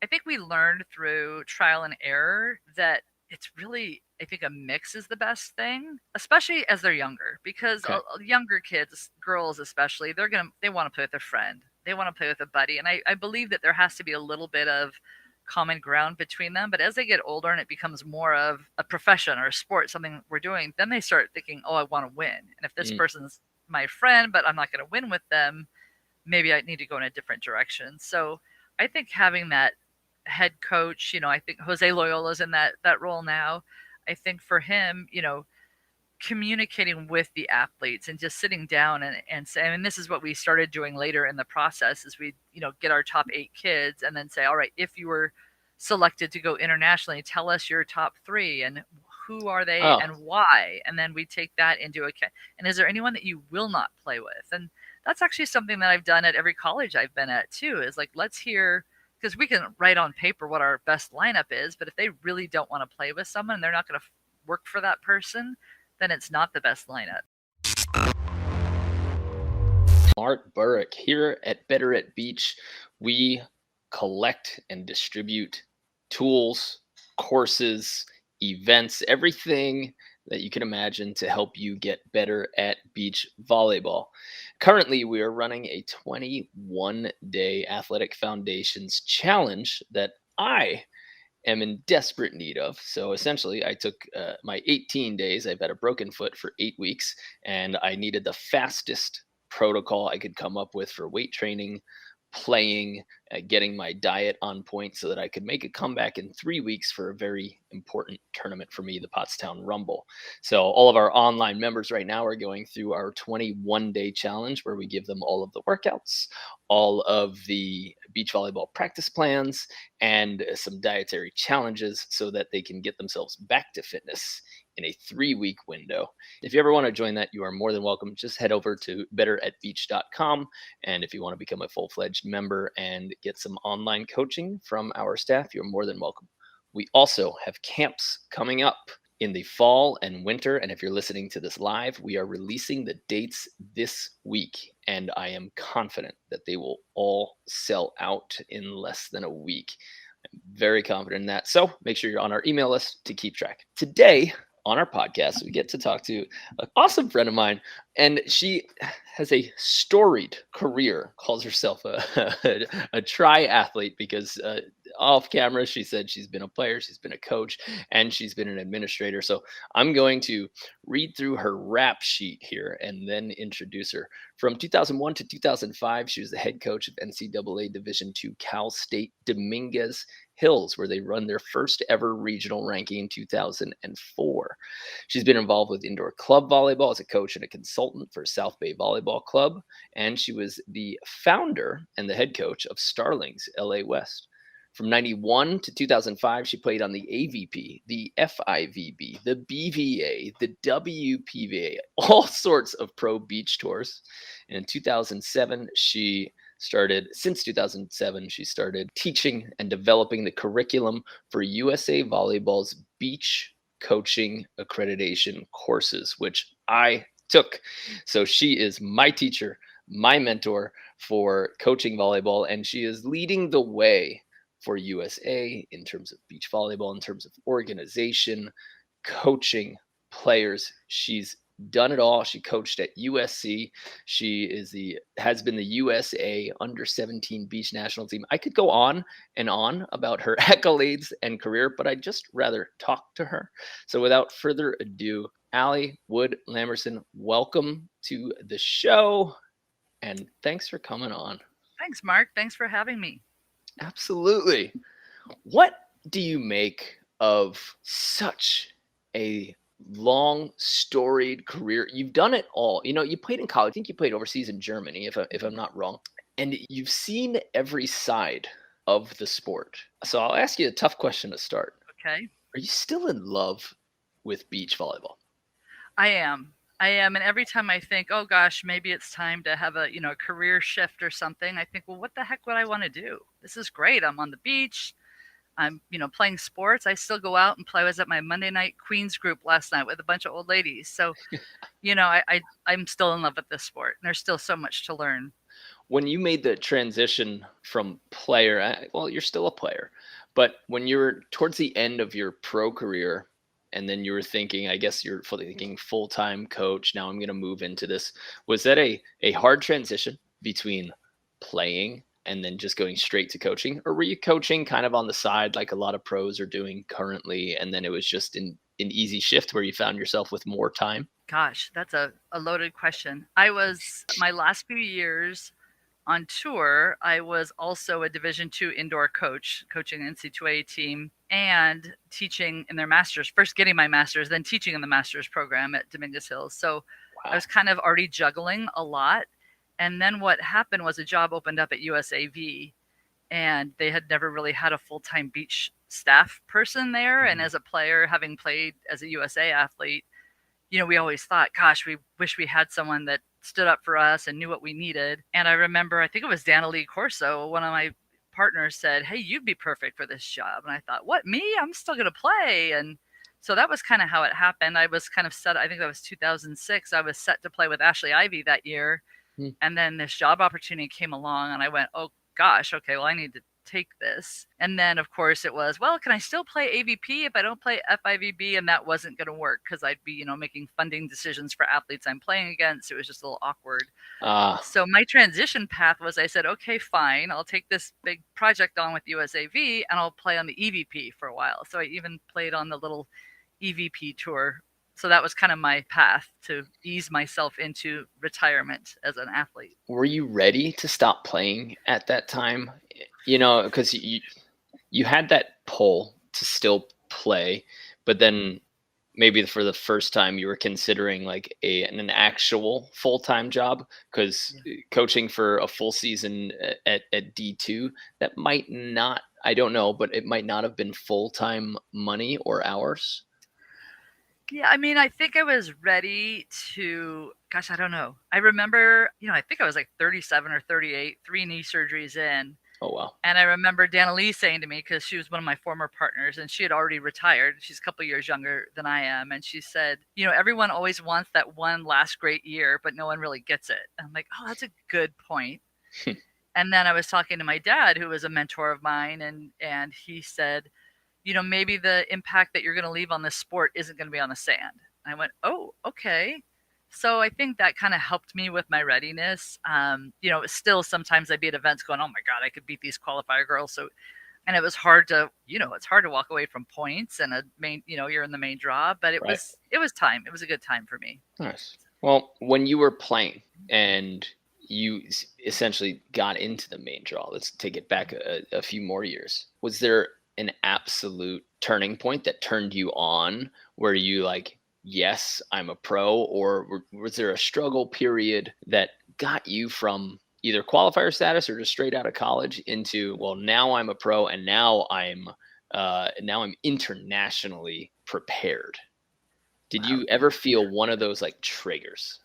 I think we learned through trial and error that it's really, I think a mix is the best thing, especially as they're younger, because Okay. younger kids, girls especially, they want to play with a friend, they want to play with a buddy, and I believe that there has to be a little bit of common ground between them. But as they get older and it becomes more of a profession or a sport, something we're doing, then they start thinking, oh, I want to win, and if this Mm. person's my friend, but I'm not going to win with them, maybe I need to go in a different direction. So I think having that head coach, I think Jose Loyola's in that role now. I think for him, communicating with the athletes and just sitting down and saying, and this is what we started doing later in the process, is we, get our top 8 kids and then say, all right, if you were selected to go internationally, tell us your top 3 and who are they Oh, and why, and then we take that into account. And is there anyone that you will not play with? And that's actually something that I've done at every college I've been at too, is like, let's hear, because we can write on paper what our best lineup is, but if they really don't want to play with someone, they're not going to work for that person, then it's not the best lineup. Mark Burik here at Better at Beach. We collect and distribute tools, courses, events, everything that you can imagine to help you get better at beach volleyball. Currently, we are running a 21-day Athletic Foundations challenge that I am in desperate need of. So essentially, I took my 18 days. I've had a broken foot for 8 weeks, and I needed the fastest protocol I could come up with for weight training, playing, getting my diet on point so that I could make a comeback in 3 weeks for a very important tournament for me, the Pottstown Rumble. So, all of our online members right now are going through our 21-day challenge where we give them all of the workouts, all of the beach volleyball practice plans, and some dietary challenges so that they can get themselves back to fitness in a 3 week window. If you ever want to join that, you are more than welcome. Just head over to betteratbeach.com. And if you want to become a full fledged member and get some online coaching from our staff, you're more than welcome. We also have camps coming up in the fall and winter. And if you're listening to this live, we are releasing the dates this week. And I am confident that they will all sell out in less than a week. I'm very confident in that. So make sure you're on our email list to keep track. Today, on our podcast, we get to talk to an awesome friend of mine, and she has a storied career. Calls herself a triathlete because off camera she said she's been a player, she's been a coach, and she's been an administrator. So I'm going to read through her rap sheet here and then introduce her. From 2001 to 2005, she was the head coach of NCAA Division II Cal State Dominguez Hills, where they run their first ever regional ranking in 2004. She's been involved with indoor club volleyball as a coach and a consultant for South Bay Volleyball Club, and she was the founder and the head coach of Starlings LA West. From 91 to 2005, she played on the AVP, the FIVB, the BVA, the WPVA, all sorts of pro beach tours. And in 2007, since 2007, she started teaching and developing the curriculum for USA Volleyball's beach coaching accreditation courses, which I took. So she is my teacher, my mentor for coaching volleyball, and she is leading the way for USA in terms of beach volleyball, in terms of organization, coaching players. She's done it all. She coached at USC. She has been the USA under 17 beach national team. I could go on and on about her accolades and career, but I'd just rather talk to her. So without further ado, Ali Wood Lamberson, welcome to the show, and thanks for coming on. Thanks, Mark. Thanks for having me. Absolutely. What do you make of such a long, storied career? You've done it all. You played in college. I think you played overseas in Germany, if I'm not wrong. And you've seen every side of the sport. So I'll ask you a tough question to start. Okay. Are you still in love with beach volleyball? I am. I am. And every time I think, oh gosh, maybe it's time to have a career shift or something, I think, well, what the heck would I want to do? This is great. I'm on the beach. I'm, playing sports. I still go out and play. I was at my Monday night Queens group last night with a bunch of old ladies. So, I'm still in love with this sport, and there's still so much to learn. When you made the transition from player, well, you're still a player, but when you were towards the end of your pro career, and then you were thinking, I guess you're fully thinking full time coach. Now I'm going to move into this. Was that a hard transition between playing and then just going straight to coaching, or were you coaching kind of on the side like a lot of pros are doing currently, and then it was just an easy shift where you found yourself with more time? Gosh, that's a loaded question. I was my last few years on tour, I was also a Division two indoor coach, coaching an NC2A team and teaching in their masters. First getting my masters, then teaching in the masters program at Dominguez Hills. So I Wow. was kind of already juggling a lot. And then what happened was a job opened up at USAV, and they had never really had a full-time beach staff person there. And Mhm. as a player, having played as a USA athlete, we always thought, gosh, we wish we had someone that stood up for us and knew what we needed. And I remember, I think it was Ali Corso, one of my partners said, hey, you'd be perfect for this job. And I thought, what, me? I'm still going to play. And so that was kind of how it happened. I was kind of set, I think that was 2006. I was set to play with Ashley Ivy that year. Mm. And then this job opportunity came along, and I went, oh gosh, okay, well, I need to take this. And then, of course, it was, well, can I still play AVP if I don't play FIVB? And that wasn't going to work because I'd be, making funding decisions for athletes I'm playing against. It was just a little awkward. Ah, So my transition path was I said, okay, fine, I'll take this big project on with USAV and I'll play on the EVP for a while. So I even played on the little AVP Tour. So that was kind of my path to ease myself into retirement as an athlete. were you ready to stop playing at that time? Because you had that pull to still play, but then maybe for the first time you were considering like an actual full-time job, because Yeah. coaching for a full season at D2, that might not, I don't know, but it might not have been full-time money or hours. Yeah, I mean, I think I was ready to, gosh, I don't know. I remember, I think I was like 37 or 38, three knee surgeries in. Oh wow. And I remember Dana Lee saying to me, because she was one of my former partners and she had already retired. She's a couple years younger than I am. And she said, everyone always wants that one last great year, but no one really gets it. And I'm like, oh, that's a good point. And then I was talking to my dad, who was a mentor of mine, and he said, maybe the impact that you're going to leave on this sport isn't going to be on the sand. I went, oh, okay. So I think that kind of helped me with my readiness. Still sometimes I'd be at events going, oh my God, I could beat these qualifier girls. So, and it was hard to, it's hard to walk away from points and a main, you're in the main draw, but Right. it was time. It was a good time for me. Nice. Well, when you were playing and you essentially got into the main draw, let's take it back a few more years. Was there an absolute turning point that turned you on where you like, yes, I'm a pro, or was there a struggle period that got you from either qualifier status or just straight out of college into, well, now I'm a pro and now I'm internationally prepared? Did Wow. you ever feel one of those like triggers?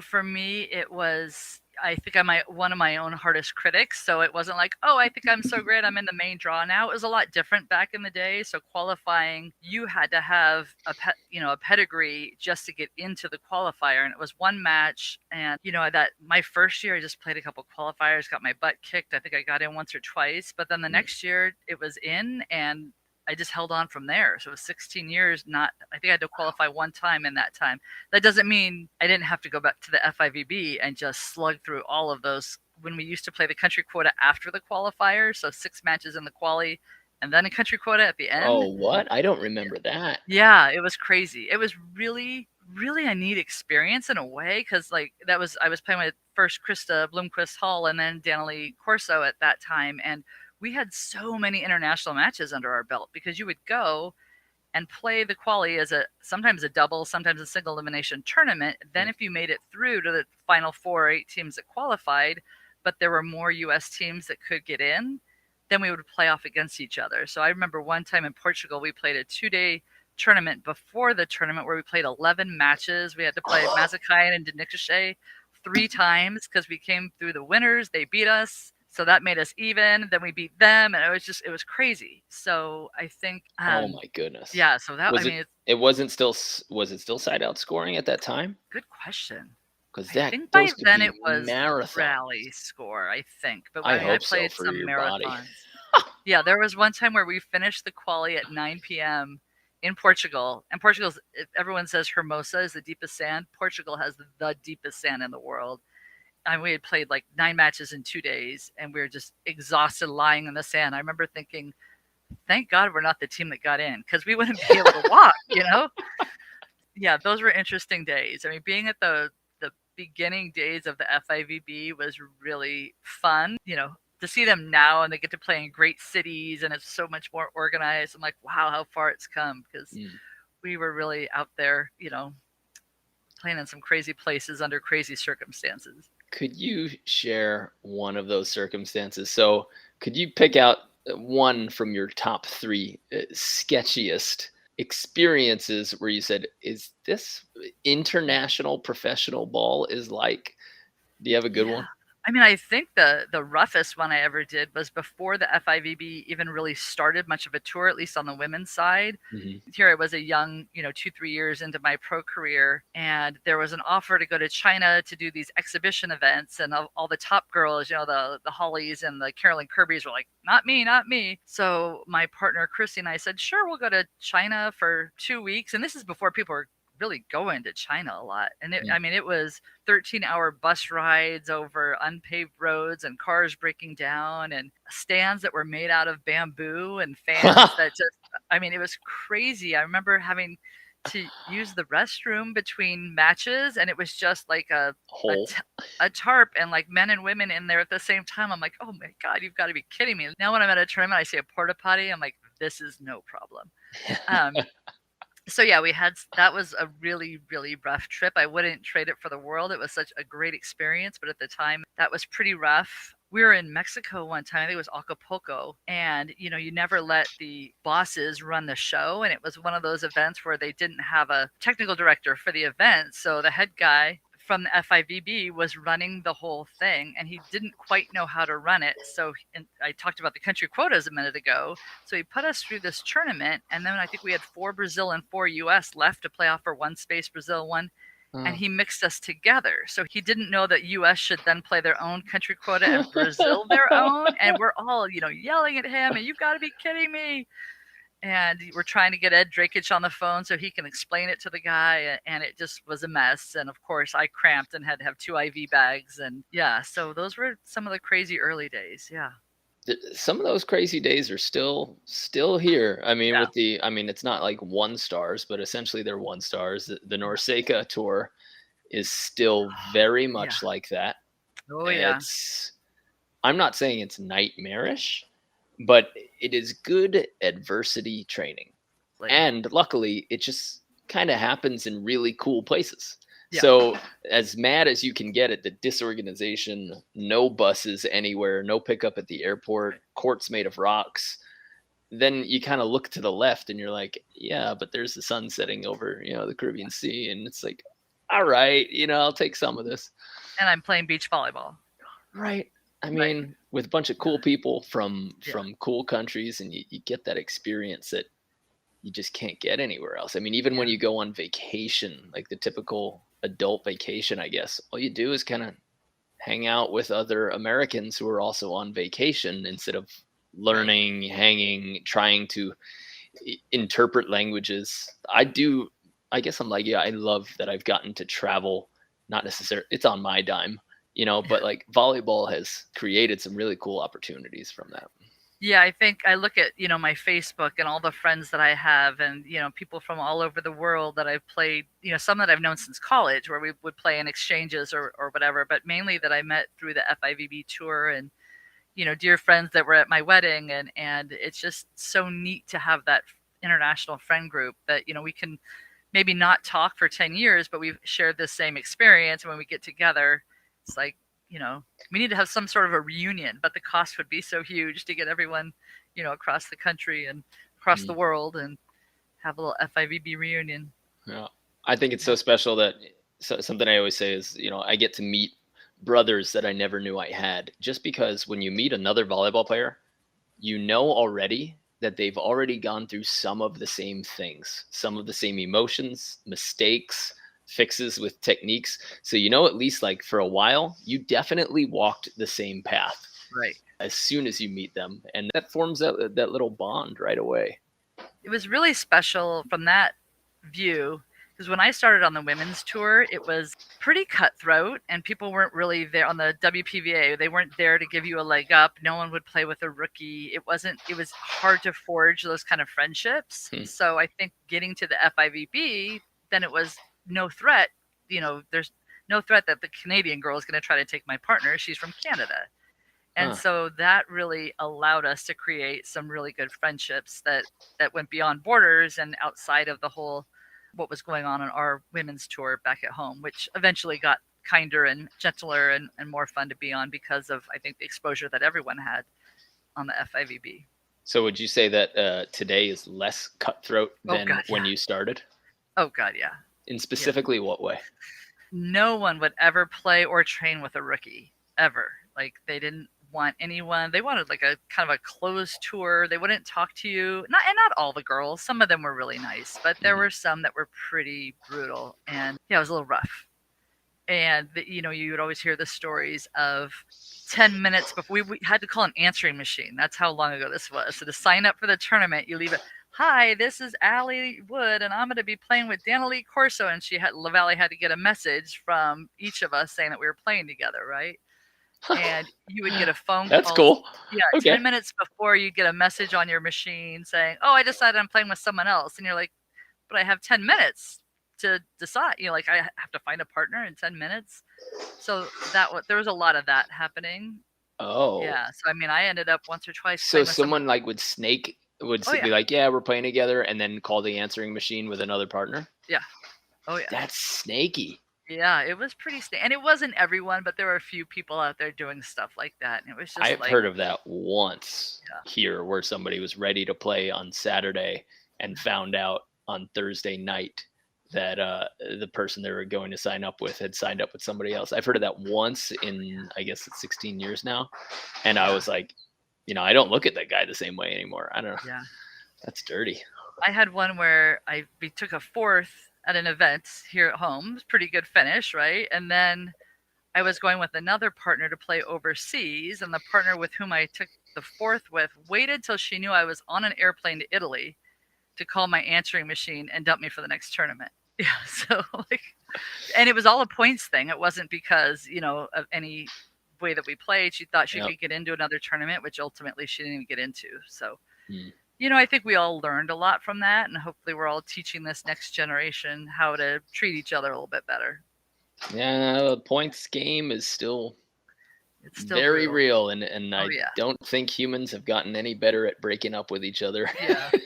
For me, it was, I think I'm one of my own hardest critics. So it wasn't like, oh, I think I'm so great, I'm in the main draw now. It was a lot different back in the day. So qualifying, you had to have a pedigree just to get into the qualifier. And it was one match. And, that my first year, I just played a couple qualifiers, got my butt kicked. I think I got in once or twice. But then the Mm. next year it was in, and I just held on from there. So it was 16 years. I think I had to qualify one time in that time. That doesn't mean I didn't have to go back to the FIVB and just slug through all of those when we used to play the country quota after the qualifier. So 6 matches in the quali and then a country quota at the Oh, end. what? I don't remember that. Yeah, it was crazy. It was really, really a neat experience in a way, because like I was playing with first Krista Bloomquist Hall and then Danielle Corso at that time, and we had so many international matches under our belt because you would go and play the quali as sometimes a double, sometimes a single elimination tournament. Then Mm. if you made it through to the final 4 or 8 teams that qualified, but there were more US teams that could get in, then we would play off against each other. So I remember one time in Portugal, we played a 2-day tournament before the tournament where we played 11 matches. We had to play Mazakayan and Denikashe 3 times because we came through the winners. They beat us. So that made us even. Then we beat them, and it was crazy. So I think, Oh my goodness. yeah. So that, I Was it mean, it's it wasn't still was it still side out scoring at that time? good question. Because I that think by those could then be it was marathons. rally score, I think, but I I hope so played for some your body. marathons. Yeah, there was one time where we finished the quali at 9 p.m. in Portugal, and Portugal's everyone says Hermosa is the deepest sand. Portugal has the deepest sand in the world. And we had played like 9 matches in 2 days, and we were just exhausted lying in the sand. I remember thinking, thank God we're not the team that got in because we wouldn't be able to walk, you know? Yeah, those were interesting days. I mean, being at the beginning days of the FIVB was really fun. You know, to see them now and they get to play in great cities and it's so much more organized. I'm like, wow, how far it's come because Mm. we were really out there, you know, playing in some crazy places under crazy circumstances. Could you share one of those circumstances? So, could you pick out one from your top three sketchiest experiences where you said, "Is this international professional ball is like?" Do you have a good Yeah. one? I mean, I think the roughest one I ever did was before the FIVB even really started much of a tour, at least on the women's side. Hmm. Here I was a young, you know, 2, 3 years into my pro career, and there was an offer to go to China to do these exhibition events, and all the top girls, you know, the Hollies and the Carolyn Kirbys were like, not me, not me. So my partner Chrissy and I said, sure, we'll go to China for 2 weeks, and this is before people were really going to China a lot. And Mm. I mean, it was 13-hour bus rides over unpaved roads and cars breaking down and stands that were made out of bamboo and fans that just, I mean, it was crazy. I remember having to use the restroom between matches and it was just like a, Hole. t- a tarp and like men and women in there at the same time. I'm like, oh my God, you've got to be kidding me. Now when I'm at a tournament, I see a porta potty. I'm like, this is no problem. Um, so yeah, we had that was a really really rough trip. I wouldn't trade it for the world. It was such a great experience, but at the time that was pretty rough. We were in Mexico one time. I think it was Acapulco, and you know, you never let the bosses run the show, and it was one of those events where they didn't have a technical director for the event, so the head guy from the FIVB was running the whole thing and he didn't quite know how to run it. So and I talked about the country quotas a minute ago. So he put us through this tournament, and then I think we had 4 Brazil and 4 US left to play off for one space, Brazil one, and Oh. he mixed us together. So he didn't know that US should then play their own country quota and Brazil their own, and we're all, you know, yelling at him, and you've got to be kidding me. And we're trying to get Ed Drakich on the phone so he can explain it to the guy, and it just was a mess. And of course, I cramped and had to have 2 IV bags, and yeah, so those were some of the crazy early days. Yeah, Some of those crazy days are still here. I mean, yeah, with the I mean, it's not like one stars, but essentially they're one stars. The Norseca tour is still very yeah. much like that. Oh yeah, It's I'm not saying it's nightmarish, but it is good adversity training. like And luckily, it just kind of happens in really cool places. yeah, So, as mad as you can get at the disorganization, no buses anywhere, no pickup at the airport, right. courts made of rocks, then you kind of look to the left and you're like, yeah, but there's the sun setting over, the Caribbean Sea. And it's like, all right, I'll take some of this. And I'm playing beach volleyball. Right. I Right. mean, with a bunch of cool people from Yeah. cool countries, and you get that experience that you just can't get anywhere else. I mean, even Yeah. when you go on vacation, like the typical adult vacation, I guess, all you do is kind of hang out with other Americans who are also on vacation instead of Right. learning, hanging, trying to interpret languages. I guess I'm like, yeah, I love that I've gotten to travel, not necessarily, it's on my dime, but like volleyball has created some really cool opportunities from that. Yeah, I think I look at, you know, my Facebook and all the friends that I have and, you know, people from all over the world that I've played, you know, some that I've known since college where we would play in exchanges or whatever, but mainly that I met through the FIVB tour and, you know, dear friends that were at my wedding and it's just so neat to have that international friend group that, you know, we can maybe not talk for 10 years, but we've shared the same experience. And when we get together, it's like, you know, we need to have some sort of a reunion, but the cost would be so huge to get everyone, you know, across the country and across the Mm, world and have a little FIVB reunion. yeah. I think it's Yeah. so special that something I always say is, I get to meet brothers that I never knew I had, just because when you meet another volleyball player, you know already that they've already gone through some of the same things, some of the same emotions, mistakes, fixes with techniques. So, at least like for a while, you definitely walked the same path Right. as soon as you meet them. And that forms that little bond right away. It was really special from that view because when I started on the women's tour, it was pretty cutthroat and people weren't really there on the WPVA. They weren't there to give you a leg up. No one would play with a rookie. It was hard to forge those kind of friendships. Hmm. So I think getting to the FIVB, then it was no threat. There's no threat that the Canadian girl is going to try to take my partner. She's from Canada. And Huh. so that really allowed us to create some really good friendships that went beyond borders and outside of the whole what was going on our women's tour back at home, which eventually got kinder and gentler and more fun to be on because of, I think, the exposure that everyone had on the FIVB. So would you say that today is less cutthroat than God, when yeah. you started? Oh, God, yeah. In specifically what way? No one would ever play or train with a rookie, ever. Like, they didn't want anyone. They wanted like a kind of a closed tour. They wouldn't talk to you. Not all the girls. Some of them were really nice, but there were some that were pretty brutal. And yeah, it was a little rough. And you would always hear the stories of 10 minutes before we had to call an answering machine. That's how long ago this was. So to sign up for the tournament, you leave it. Hi, this is Ali Wood, and I'm going to be playing with Danielle Corso. And LaValle had to get a message from each of us saying that we were playing together, right? And you would get a phone That's call. cool. Yeah, Okay. 10 minutes before you get a message on your machine saying, "Oh, I decided I'm playing with someone else." And you're like, "But I have 10 minutes to decide." Like, I have to find a partner in 10 minutes. So there was a lot of that happening. Oh. Yeah. So I mean, I ended up once or twice So playing with someone. someone like would Oh be yeah. like, "Yeah, we're playing together," and then call the answering machine with another partner? Yeah. Oh yeah. That's snaky. Yeah, it was pretty and it wasn't everyone, but there were a few people out there doing stuff like that. And it was just I've like, heard of that once yeah. here where somebody was ready to play on Saturday and found out on Thursday night that the person they were going to sign up with had signed up with somebody else. I've heard of that once in, I guess it's 16 years now. And I was like, I don't look at that guy the same way anymore. I don't know. Yeah. That's dirty. I had one where we took a fourth at an event here at home. It was a pretty good finish, right? And then I was going with another partner to play overseas, and the partner with whom I took the fourth with waited till she knew I was on an airplane to Italy to call my answering machine and dump me for the next tournament. Yeah, so and it was all a points thing. It wasn't because, of any way that we played. She thought she could get into another tournament, which ultimately she didn't even get into. So I think we all learned a lot from that, and hopefully we're all teaching this next generation how to treat each other a little bit better. Yeah, the points game is still very brutal. real, and I don't think humans have gotten any better at breaking up with each other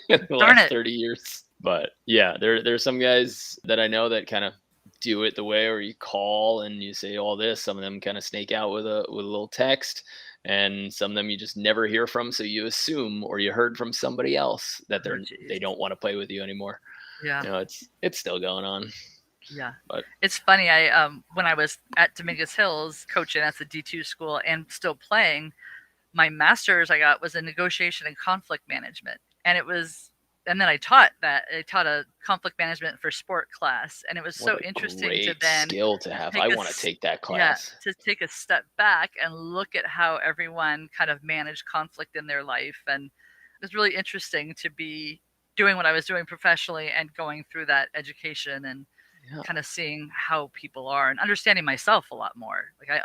in the last 30 years. But yeah, there's some guys that I know that kind of do it the way where you call and you say all this. Some of them kind of snake out with a little text, and some of them you just never hear from, so you assume or you heard from somebody else that they don't want to play with you anymore. Yeah, it's still going on. Yeah, but it's funny. I when I was at Dominguez Hills coaching at the D2 school and still playing, my master's I got was in negotiation and conflict management, and then I taught a conflict management for sport class, and it was so interesting to then skill to have. I want to take that class. Yeah, to take a step back and look at how everyone kind of managed conflict in their life, and it was really interesting to be doing what I was doing professionally and going through that education and kind of seeing how people are and understanding myself a lot more. Like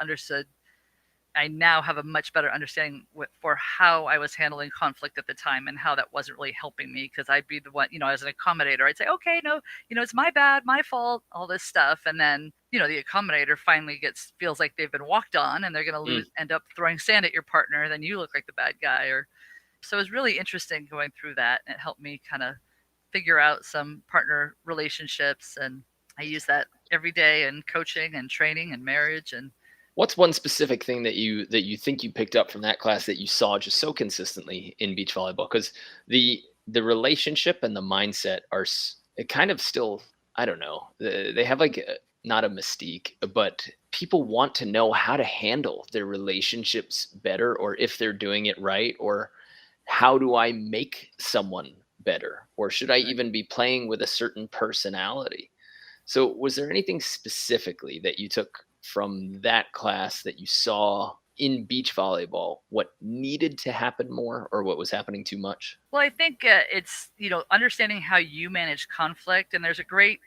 I now have a much better understanding for how I was handling conflict at the time and how that wasn't really helping me, because I'd be the one, as an accommodator, I'd say, okay, no, it's my bad, my fault, all this stuff. And then, the accommodator finally feels like they've been walked on and they're going to end up throwing sand at your partner. Then you look like the bad guy. So it was really interesting going through that. And it helped me kind of figure out some partner relationships, and I use that every day in coaching and training and marriage. And what's one specific thing that you think you picked up from that class that you saw just so consistently in beach volleyball? Because the relationship and the mindset are kind of still, I don't know, they have like not a mystique, but people want to know how to handle their relationships better, or if they're doing it right, or how do I make someone better, or should I even be playing with a certain personality? So, was there anything specifically that you took from that class that you saw in beach volleyball? What needed to happen more, or what was happening too much? Well, I think it's, understanding how you manage conflict. And there's a great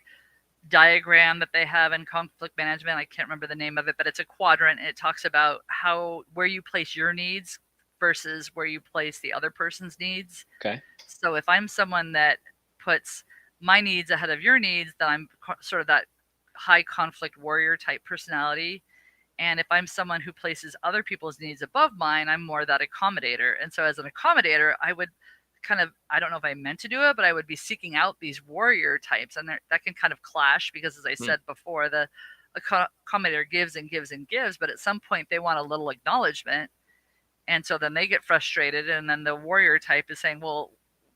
diagram that they have in conflict management. I can't remember the name of it, but it's a quadrant. And it talks about where you place your needs versus where you place the other person's needs. Okay. So if I'm someone that puts my needs ahead of your needs, then I'm sort of that high conflict warrior type personality. And if I'm someone who places other people's needs above mine, I'm more that accommodator. And so as an accommodator, I would kind of, I don't know if I meant to do it, but I would be seeking out these warrior types. And that can kind of clash because, as I Hmm. said before, the accommodator gives and gives and gives, but at some point they want a little acknowledgement. And so then they get frustrated. And then the warrior type is saying, well,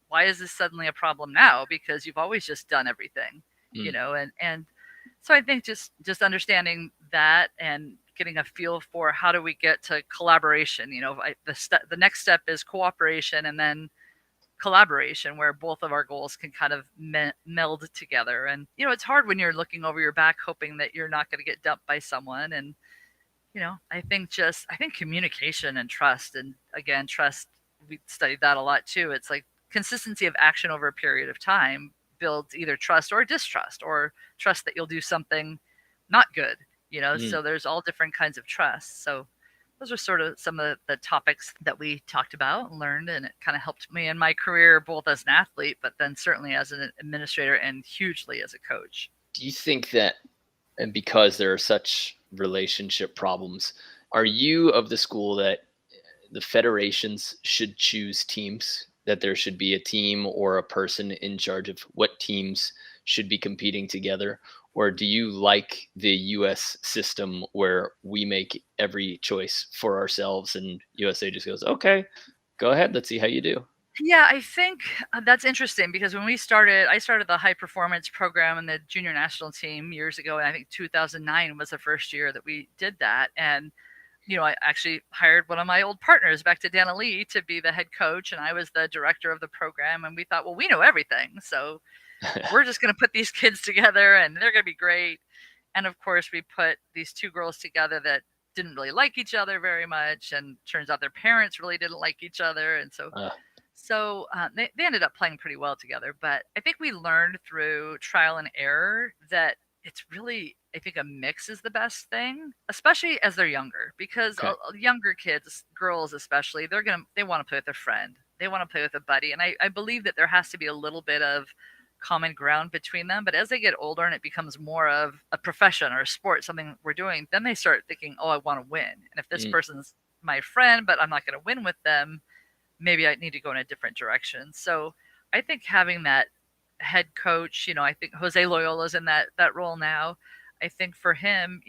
why is this suddenly a problem now? Because you've always just done everything, Hmm. and so I think just understanding that and getting a feel for how do we get to collaboration. The next step is cooperation, and then collaboration, where both of our goals can kind of meld together. And it's hard when you're looking over your back hoping that you're not going to get dumped by someone. And I think communication and trust, and again, trust, we studied that a lot too. It's like consistency of action over a period of time builds either trust or distrust, or trust that you'll do something not good. Hmm. So there's all different kinds of trust. So those are sort of some of the topics that we talked about and learned, and it kind of helped me in my career, both as an athlete, but then certainly as an administrator and hugely as a coach. Do you think that, and because there are such relationship problems, are you of the school that the federations should choose teams, that there should be a team or a person in charge of what teams should be competing together? Or do you like the US system where we make every choice for ourselves and USA just goes, okay, go ahead, let's see how you do? Yeah, I think that's interesting because when I started the high performance program and the junior national team years ago. And I think 2009 was the first year that we did that. And I actually hired one of my old partners back to Dana Lee to be the head coach, and I was the director of the program. And we thought, well, we know everything, so we're just going to put these kids together, and they're going to be great. And of course, we put these two girls together that didn't really like each other very much, and turns out their parents really didn't like each other, and uh, they ended up playing pretty well together. But I think we learned through trial and error that it's really, I think, a mix is the best thing, especially as they're younger, because okay. younger kids, girls especially, they want to play with a friend, they want to play with a buddy, and I believe that there has to be a little bit of common ground between them. But as they get older and it becomes more of a profession or a sport, something we're doing, then they start thinking, oh, I want to win. And if this Mm, person's my friend, but I'm not going to win with them, maybe I need to go in a different direction. So I think having that head coach, I think Jose Loyola's in that role now. I think for him,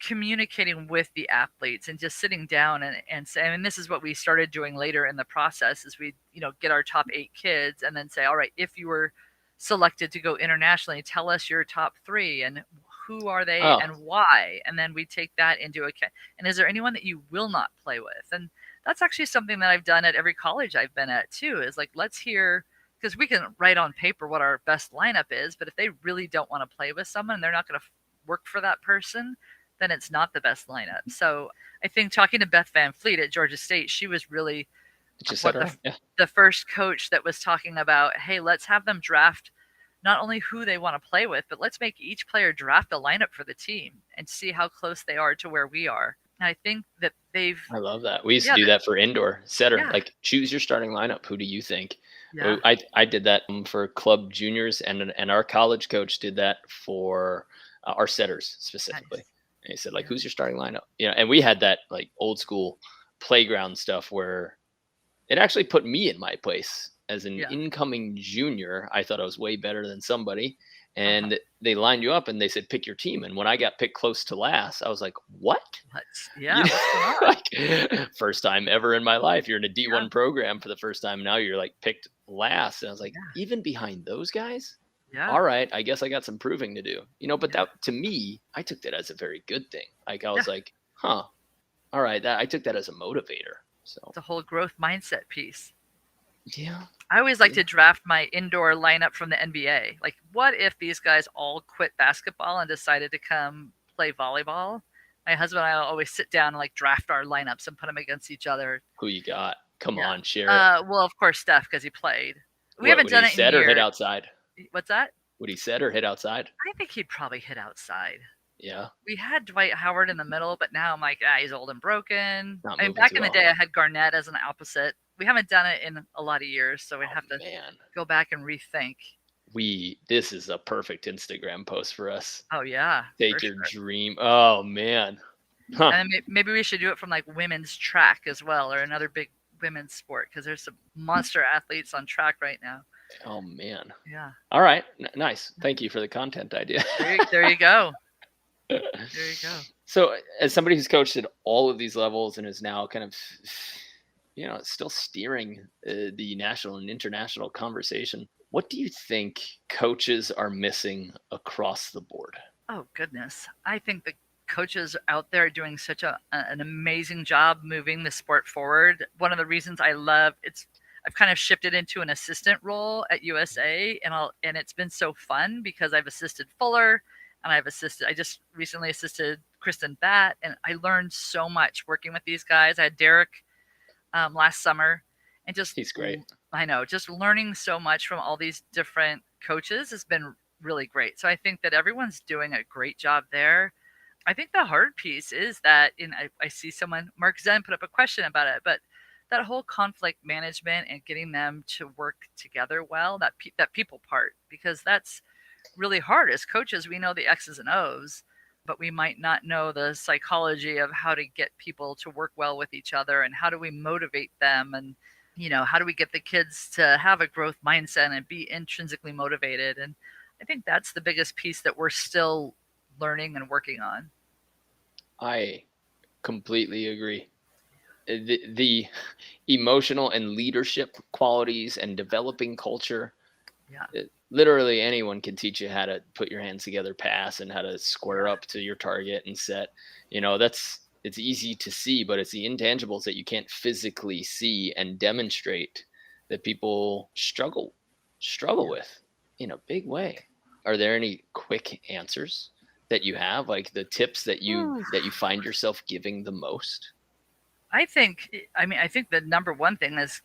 communicating with the athletes and just sitting down and say, and this is what we started doing later in the process, is we, get our top 8 kids and then say, all right, if you were selected to go internationally, tell us your top 3 and who are they oh, and why. And then we take that into account. And is there anyone that you will not play with? And that's actually something that I've done at every college I've been at too, is like, let's hear, because we can write on paper what our best lineup is, but if they really don't want to play with someone, they're not going to work for that person, then it's not the best lineup. So I think talking to Beth Van Fleet at Georgia State, she was really did you said what it right? Yeah. the first coach that was talking about, hey, let's have them draft not only who they want to play with, but let's make each player draft a lineup for the team and see how close they are to where we are. And I think that I love that. We used to yeah, do that for indoor setter. yeah, Like, choose your starting lineup. Who do you think? yeah, I did that for club juniors, and our college coach did that for our setters specifically. nice, And he said, like, yeah, who's your starting lineup? And we had that like old school playground stuff where it actually put me in my place as an yeah, incoming junior. I thought I was way better than somebody. uh-huh. And they lined you up and they said, pick your team. And when I got picked close to last, I was like, what? You Yeah, what's going know, on? like, first time ever in my life. You're in a Yeah, D1 program for the first time. Now you're like picked last. And I was like, yeah, even behind those guys? yeah, All right, I guess I got some proving to do. But yeah, that, to me, I took that as a very good thing. Like, I yeah. was like, huh, all right, I took that as a motivator. So It's a whole growth mindset piece. yeah. I always like to draft my indoor lineup from the NBA. Like, what if these guys all quit basketball and decided to come play volleyball? My husband and I always sit down and like draft our lineups and put them against each other. Who you got? Come Yeah. on, share it. Well, of course, Steph, because he played. We What haven't would he done it in set or hit years. outside? What's that? Would he set or hit outside? I think he'd probably hit outside. Yeah. We had Dwight Howard in the middle, but now I'm like, he's old and broken. Not I mean, moving back too in the well. day, I had Garnett as an opposite. We haven't done it in a lot of years, so we'd have to go back and rethink. This is a perfect Instagram post for us. Oh yeah, Take your dream. Oh man. Huh. And maybe we should do it from like women's track as well, or another big women's sport, because there's some monster athletes on track right now. Oh man. Yeah. All right. Nice. Thank you for the content idea. There you go. There you go. So, as somebody who's coached at all of these levels and is now kind of, still steering the national and international conversation, what do you think coaches are missing across the board? Oh, goodness. I think the coaches out there are doing such an amazing job moving the sport forward. One of the reasons I've kind of shifted into an assistant role at USA, and it's been so fun because I've assisted Fuller, and I just recently assisted Kristen Batt, and I learned so much working with these guys. I had Derek last summer, and he's great. I know, just learning so much from all these different coaches has been really great. So I think that everyone's doing a great job there. I think the hard piece is that I see someone, Mark Zen, put up a question about it, but that whole conflict management and getting them to work together well, that people part, because that's really hard. As coaches, we know the X's and O's, but we might not know the psychology of how to get people to work well with each other, and how do we motivate them, and how do we get the kids to have a growth mindset and be intrinsically motivated. And I think that's the biggest piece that we're still learning and working on. I completely agree. The emotional and leadership qualities and developing culture. Yeah. Literally anyone can teach you how to put your hands together, pass, and how to square up to your target and set. It's easy to see, but it's the intangibles that you can't physically see and demonstrate that people struggle with in a big way. Are there any quick answers that you have, like the tips that you find yourself giving the most? I think the number one thing is,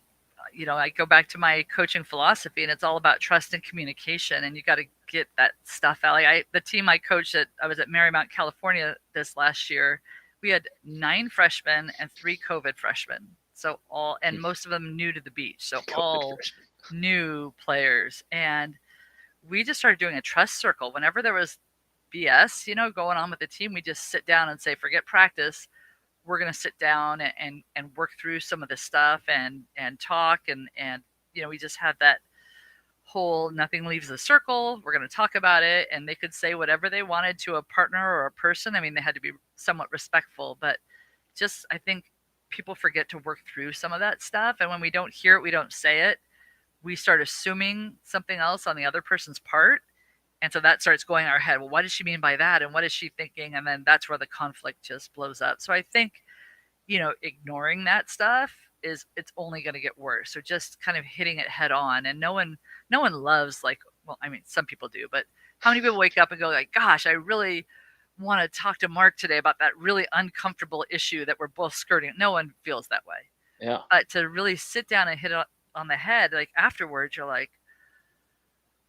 I go back to my coaching philosophy, and it's all about trust and communication, and you got to get that stuff out. Like the team I coached I was at Marymount, California this last year. We had 9 freshmen and 3 COVID freshmen. So most of them new to the beach. So all new players. And we just started doing a trust circle. Whenever there was BS, going on with the team, we just sit down and say, forget practice. We're going to sit down and work through some of this stuff and talk. And we just had that whole nothing leaves the circle. We're going to talk about it. And they could say whatever they wanted to a partner or a person. I mean, they had to be somewhat respectful, but just, I think people forget to work through some of that stuff. And when we don't hear it, we don't say it. We start assuming something else on the other person's part. And so that starts going in our head. Well, what does she mean by that? And what is she thinking? And then that's where the conflict just blows up. So I think, ignoring that stuff it's only going to get worse. So just kind of hitting it head on. And no one loves, like, well, I mean, some people do, but how many people wake up and go like, gosh, I really want to talk to Mark today about that really uncomfortable issue that we're both skirting. No one feels that way. Yeah. But to really sit down and hit it on the head, like afterwards, you're like,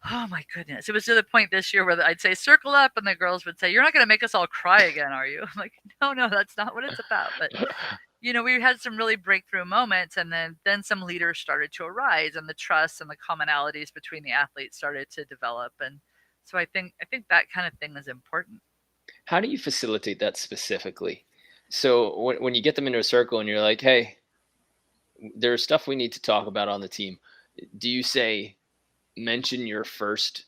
oh my goodness. It was to the point this year where I'd say circle up, and the girls would say, you're not going to make us all cry again, are you? I'm like, no, that's not what it's about. But, we had some really breakthrough moments, and then some leaders started to arise, and the trust and the commonalities between the athletes started to develop. And so I think that kind of thing is important. How do you facilitate that specifically? So when you get them into a circle and you're like, hey, there's stuff we need to talk about on the team. Do you say, mention your first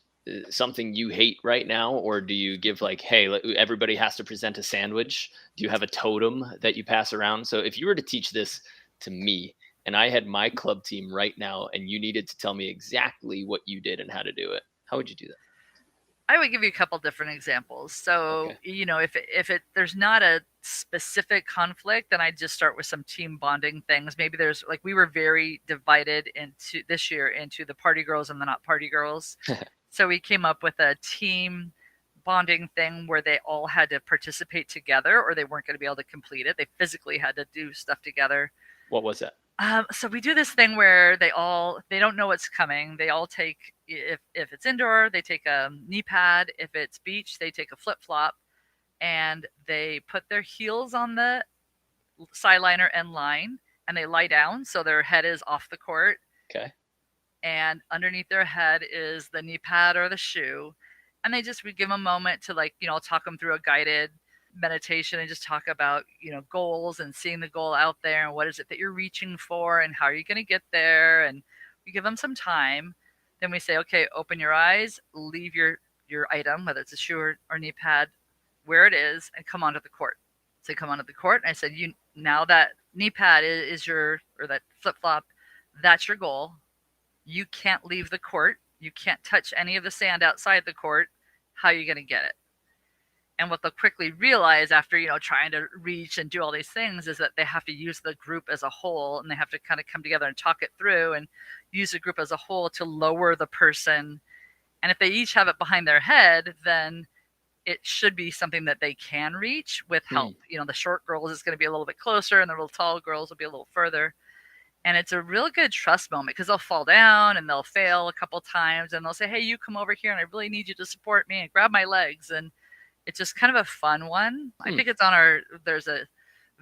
something you hate right now, or do you give like, hey, everybody has to present a sandwich? Do you have a totem that you pass around? So if you were to teach this to me and I had my club team right now and you needed to tell me exactly what you did and how to do it, how would you do that? I would give you a couple different examples. So, Okay. if there's not a specific conflict, then I just start with some team bonding things. Maybe there's like we were very divided into this year into the party girls and the not party girls. So we came up with a team bonding thing where they all had to participate together or they weren't going to be able to complete it. They physically had to do stuff together. What was that? So we do this thing where they don't know what's coming. They all take if it's indoor, they take a knee pad. If it's beach, they take a flip flop, and they put their heels on the sideliner end line, and they lie down so their head is off the court, Okay. and underneath their head is the knee pad or the shoe, and we give them a moment to talk them through a guided meditation and just talk about goals and seeing the goal out there and what is it that you're reaching for and how are you going to get there, and we give them some time. Then we say, okay, open your eyes, leave your item, whether it's a shoe or knee pad, where it is, and come onto the court. So they come onto the court, and I said, you now that knee pad is your, or that flip flop, that's your goal. You can't leave the court. You can't touch any of the sand outside the court. How are you going to get it? And what they'll quickly realize after, trying to reach and do all these things is that they have to use the group as a whole, and they have to kind of come together and talk it through and use the group as a whole to lower the person. And if they each have it behind their head, then it should be something that they can reach with help. The short girls is going to be a little bit closer and the real tall girls will be a little further. And it's a real good trust moment because they'll fall down and they'll fail a couple times and they'll say, hey, you come over here and I really need you to support me and grab my legs. And it's just kind of a fun one. I think it's there's a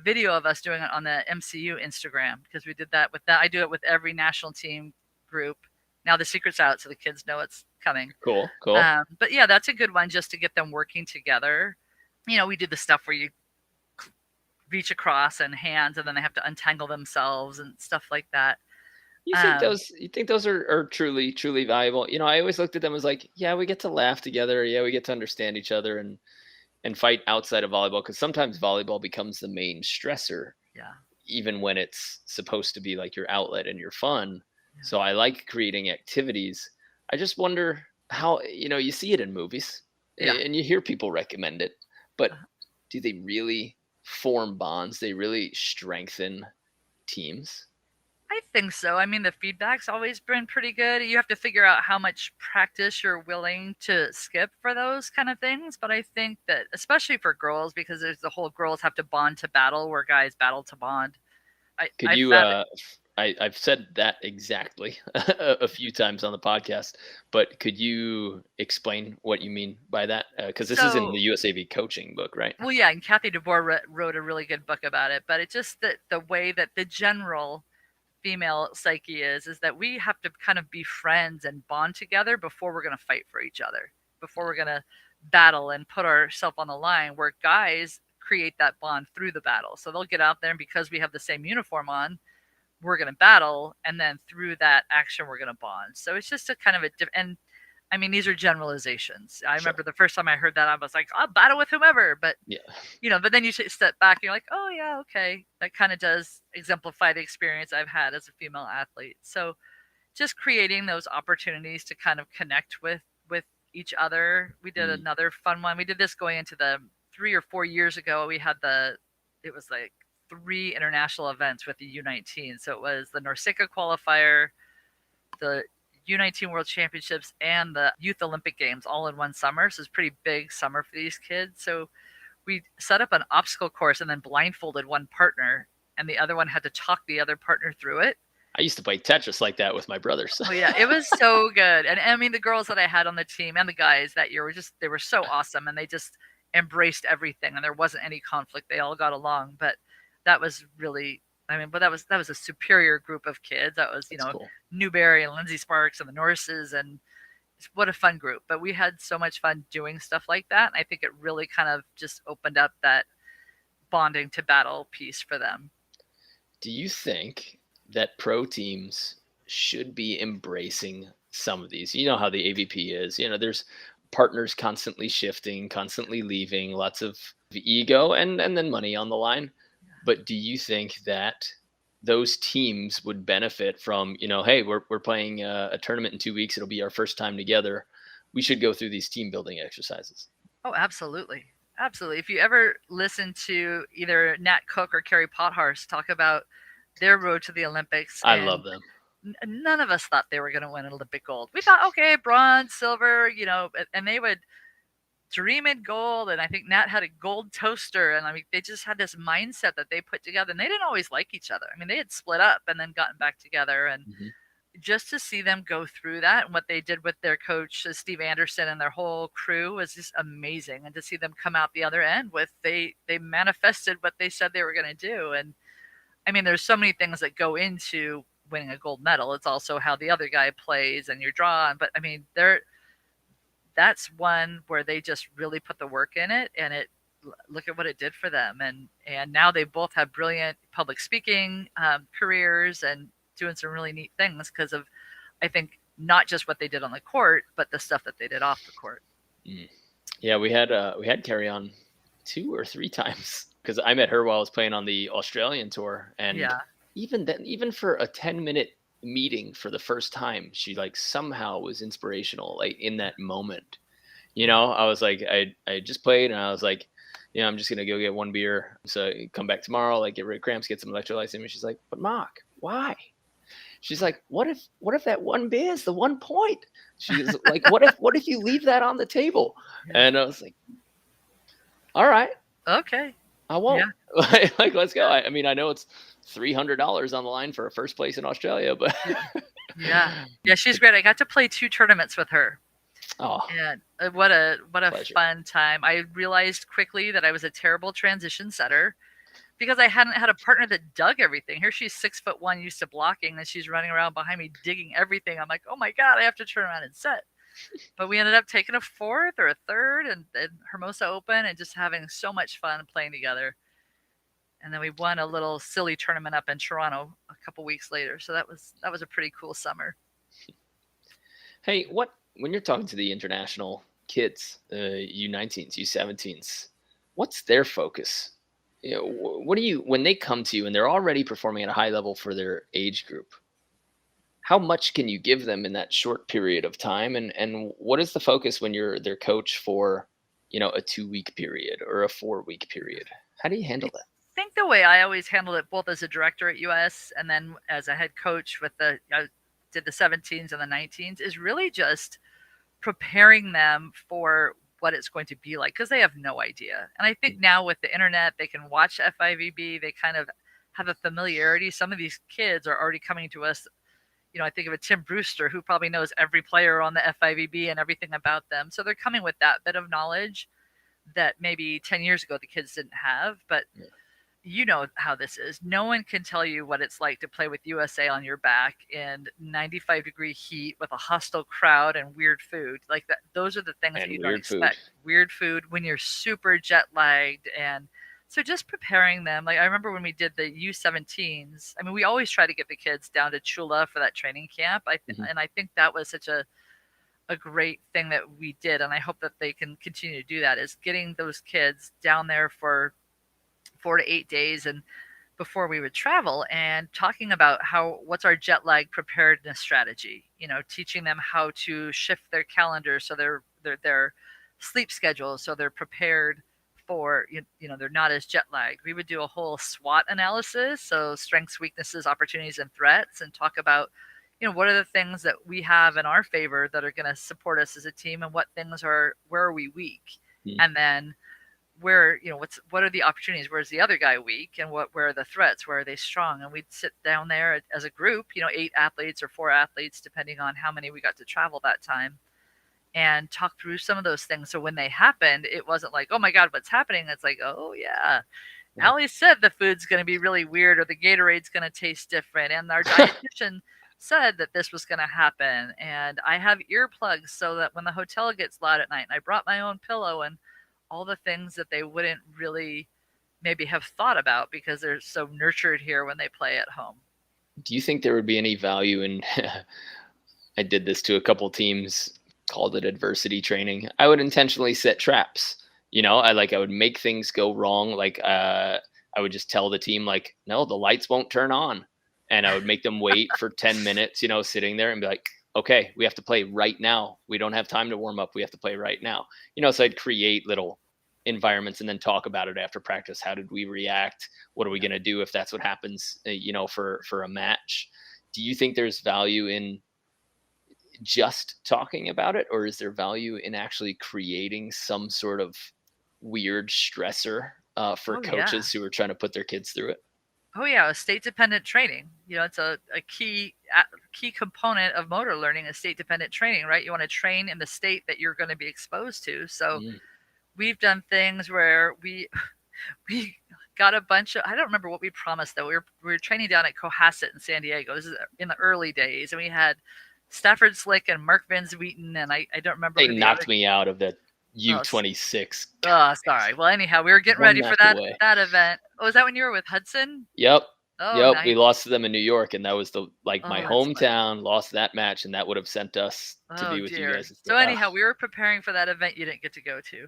video of us doing it on the MCU Instagram because we did that with that. I do it with every national team group. Now the secret's out so the kids know it's coming. Cool. But yeah, that's a good one just to get them working together. We did the stuff where you reach across and hands and then they have to untangle themselves and stuff like that. You think those are truly valuable? I always looked at them as like, yeah, we get to laugh together. Yeah, we get to understand each other and fight outside of volleyball, because sometimes volleyball becomes the main stressor. Yeah. Even when it's supposed to be like your outlet and your fun. Yeah. So I like creating activities. I just wonder how, you see it in movies and you hear people recommend it, but do they really form bonds? They really strengthen teams? I think so. I mean, the feedback's always been pretty good. You have to figure out how much practice you're willing to skip for those kind of things. But I think that, especially for girls, because there's the whole girls have to bond to battle where guys battle to bond. I've said that exactly a few times on the podcast, but could you explain what you mean by that? Because this is in the USAV coaching book, right? Well, yeah, and Kathy DeBoer wrote a really good book about it. But it's just that the way that the general female psyche is that we have to kind of be friends and bond together before we're going to fight for each other, before we're going to battle and put ourselves on the line, where guys create that bond through the battle. So they'll get out there and because we have the same uniform on, we're going to battle. And then through that action, we're going to bond. So it's just a kind of and I mean, these are generalizations. I remember the first time I heard that, I was like, I'll battle with whomever. But, but then you step back and you're like, oh, yeah, okay. That kind of does exemplify the experience I've had as a female athlete. So just creating those opportunities to kind of connect with each other. We did another fun one. We did this going into the 3 or 4 years ago. We had it was like 3 international events with the U19. So it was the NORCECA qualifier, the U19 World Championships, and the Youth Olympic Games all in one summer. So it's a pretty big summer for these kids. So we set up an obstacle course and then blindfolded one partner, and the other one had to talk the other partner through it. I used to play Tetris like that with my brothers. Oh yeah, it was so good. And I mean, the girls that I had on the team and the guys that year they were so awesome, and they just embraced everything, and there wasn't any conflict. They all got along. But that was really, that was a superior group of kids. That was, cool. Newberry and Lindsay Sparks and the Norses, and what a fun group. But we had so much fun doing stuff like that. And I think it really kind of just opened up that bonding to battle piece for them. Do you think that pro teams should be embracing some of these? You know how the AVP is. There's partners constantly shifting, constantly leaving, lots of ego and then money on the line. But do you think that those teams would benefit from, hey, we're playing a tournament in 2 weeks. It'll be our first time together. we should go through these team building exercises. Oh, absolutely. Absolutely. If you ever listen to either Nat Cook or Carrie Pottharst talk about their road to the Olympics, I and love them. none of us thought they were going to win an Olympic gold. We thought, okay, bronze, silver, and they would dream in gold. And I think Nat had a gold toaster. And I mean, they just had this mindset that they put together, and they didn't always like each other. I mean, they had split up and then gotten back together. And Mm-hmm. just to see them go through that and what they did with their coach, Steve Anderson, and their whole crew was just amazing. And to see them come out the other end with they manifested what they said they were going to do. And I mean, there's so many things that go into winning a gold medal. It's also how the other guy plays and your draw. But I mean, that's one where they just really put the work in it, and look at what it did for them. And now they both have brilliant public speaking careers and doing some really neat things because of, I think, not just what they did on the court, but the stuff that they did off the court. Yeah, we had Carrie on 2 or 3 times because I met her while I was playing on the Australian tour, and Yeah. even then, even for a 10-minute meeting for the first time, she like somehow was inspirational, like in that moment. I was like, I just played, and I was like, I'm just gonna go get 1 beer, so come back tomorrow, like get rid of cramps, get some electrolytes in me. She's like, but Mark, why? She's like, what if that 1 beer is the 1 point? She's like, what if you leave that on the table? Yeah. And I was like, all right, Okay. I won't. Yeah. Like, let's go. I mean, I know it's $300 on the line for a first place in Australia, but Yeah, she's great. I got to play 2 tournaments with her. Oh, and what a pleasure. fun time. I realized quickly that I was a terrible transition setter because I hadn't had a partner that dug everything. Here she's 6'1", used to blocking, and she's running around behind me digging everything. I'm like, oh my God, I have to turn around and set. But we ended up taking a 4th or a 3rd and Hermosa Open, and just having so much fun playing together. And then we won a little silly tournament up in Toronto a couple weeks later. So that was a pretty cool summer. Hey, when you're talking to the international kids, U19s, U17s, what's their focus? What do you, when they come to you and they're already performing at a high level for their age group, how much can you give them in that short period of time? And what is the focus when you're their coach for, a 2-week period or a 4-week period? How do you handle that? I think the way I always handled it, both as a director at US and then as a head coach I did the 17s and the 19s, is really just preparing them for what it's going to be like, because they have no idea. And I think now with the internet, they can watch FIVB. They kind of have a familiarity. Some of these kids are already coming to us. I think of a Tim Brewster who probably knows every player on the FIVB and everything about them. So they're coming with that bit of knowledge that maybe 10 years ago the kids didn't have. But you know how this is. No one can tell you what it's like to play with USA on your back in 95-degree heat with a hostile crowd and weird food. Like that, those are the things that you don't expect. Weird food when you're super jet lagged. And so just preparing them. Like I remember when we did the U17s, I mean, we always try to get the kids down to Chula for that training camp. And I think that was such a great thing that we did. And I hope that they can continue to do that, is getting those kids down there for 4 to 8 days and before we would travel, and talking about what's our jet lag preparedness strategy, teaching them how to shift their calendar so their sleep schedule, so they're prepared for, they're not as jet lagged. We would do a whole SWOT analysis, so strengths, weaknesses, opportunities, and threats, and talk about, what are the things that we have in our favor that are going to support us as a team, and where are we weak? And then where, what are the opportunities? Where's the other guy weak? And where are the threats? Where are they strong? And we'd sit down there as a group, 8 athletes or 4 athletes, depending on how many we got to travel that time, and talk through some of those things. So when they happened, it wasn't like, oh my God, what's happening? It's like, oh yeah. Ali said the food's going to be really weird, or the Gatorade's going to taste different. And our dietitian said that this was going to happen. And I have earplugs so that when the hotel gets loud at night, and I brought my own pillow, and all the things that they wouldn't really maybe have thought about because they're so nurtured here when they play at home. Do you think there would be any value in, I did this to a couple teams, called it adversity training. I would intentionally set traps. I would make things go wrong. Like I would just tell the team, no, the lights won't turn on. And I would make them wait for 10 minutes, sitting there and be like, okay, we have to play right now. We don't have time to warm up. We have to play right now. So I'd create little environments and then talk about it after practice. How did we react? What are we going to do if that's what happens, for a match? Do you think there's value in just talking about it, or is there value in actually creating some sort of weird stressor for Oh yeah. coaches who are trying to put their kids through it? Oh yeah, a state dependent training. It's a key component of motor learning is state dependent training, right? You want to train in the state that you're going to be exposed to. So Mm. we've done things where we got a bunch of, I don't remember what we promised though. We were training down at Cohasset in San Diego. This is in the early days, and we had Stafford Slick and Mark Van Zwieten, and I don't remember They who the other. knocked me out of the Oh, U26. oh, sorry. Well, anyhow, we were getting One ready for match away. that event. Oh, was that when you were with Hudson? Yep. Oh, Yep. nice. We lost to them in New York, and that was my Oh, that's funny. hometown. Lost that match, and that would have sent us to Oh be with you dear. guys instead. So anyhow, we were preparing for that event you didn't get to go to,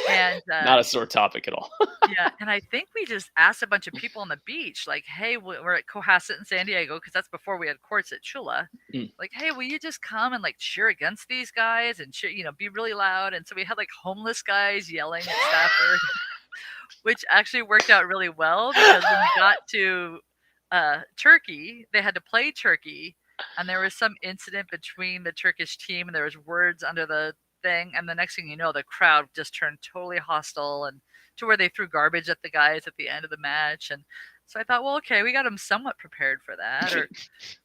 and Not a sore topic at all. yeah, and I think we just asked a bunch of people on the beach, like, "Hey, we're at Cohasset in San Diego because that's before we had courts at Chula. Mm. Like, hey, will you just come and like cheer against these guys and cheer, be really loud?" And so we had like homeless guys yelling at Stafford, which actually worked out really well because when we got to Turkey, they had to play Turkey, and there was some incident between the Turkish team, and there was words under the thing, and the next thing you know, the crowd just turned totally hostile, and to where they threw garbage at the guys at the end of the match. And so I thought, well, okay, we got them somewhat prepared for that. Or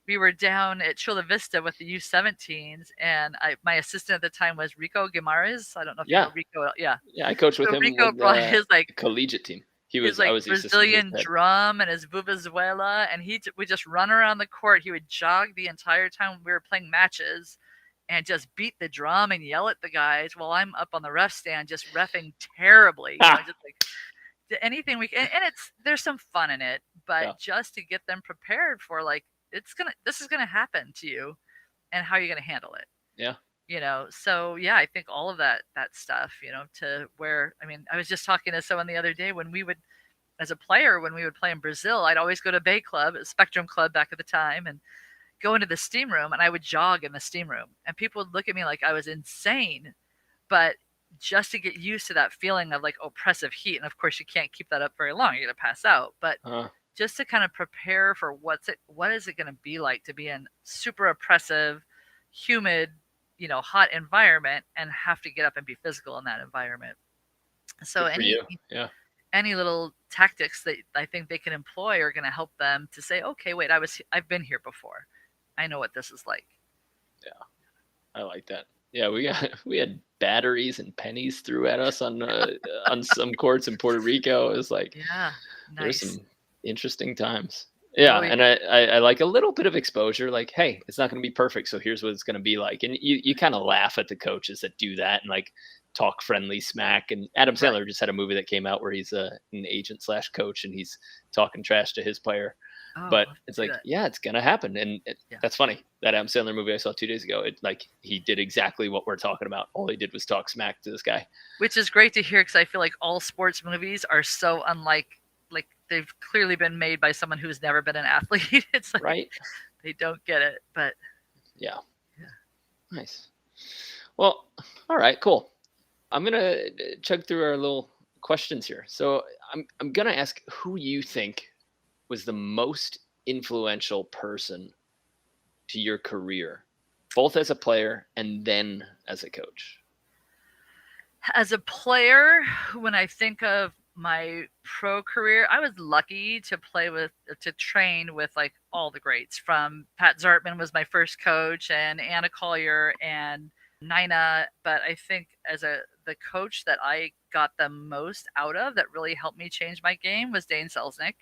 we were down at Chula Vista with the U17s, and my assistant at the time was Rico Guimarães. I don't know if you know Rico. Yeah. Yeah, I coached with So him Rico with brought the his like collegiate team. his I like was the assistant to his Brazilian head. drum and his vuvuzuela, and he would just run around the court. He would jog the entire time we were playing matches, and just beat the drum and yell at the guys while I'm up on the ref stand just reffing terribly. Just like anything we can. And there's some fun in it, but just to get them prepared for like this is gonna happen to you, and how you're gonna handle it. Yeah. So yeah, I think all of that stuff, to where, I mean, I was just talking to someone the other day when we would, as a player, when we would play in Brazil, I'd always go to Bay Club, Spectrum Club back at the time, and go into the steam room, and I would jog in the steam room, and people would look at me like I was insane, but just to get used to that feeling of like oppressive heat. And of course you can't keep that up very long. You're going to pass out, but just to kind of prepare for what is it going to be like to be in super oppressive, humid, hot environment and have to get up and be physical in that environment. So any little tactics that I think they can employ are going to help them to say, okay, wait, I've been here before. I know what this is like. Yeah. I like that. Yeah, we had batteries and pennies threw at us on some courts in Puerto Rico. It was like, yeah, nice. There's some interesting times. Yeah, and I like a little bit of exposure. Like, hey, it's not going to be perfect, so here's what it's going to be like. And you kind of laugh at the coaches that do that and like talk friendly smack. And Adam Sandler just had a movie that came out where he's an agent / coach, and he's talking trash to his player. But it's like, yeah, it's gonna happen, and that's funny. That Adam Sandler movie I saw 2 days ago, he did exactly what we're talking about. All he did was talk smack to this guy, which is great to hear because I feel like all sports movies are so unlike. Like they've clearly been made by someone who's never been an athlete. It's like, right? They don't get it, but yeah, nice. Well, all right, cool. I'm gonna chug through our little questions here. So I'm gonna ask who you think was the most influential person to your career, both as a player and then as a coach? As a player, when I think of my pro career, I was lucky to train with like all the greats. From Pat Zartman was my first coach, and Anna Collier and Nina. But I think the coach that I got the most out of that really helped me change my game was Dane Selznick.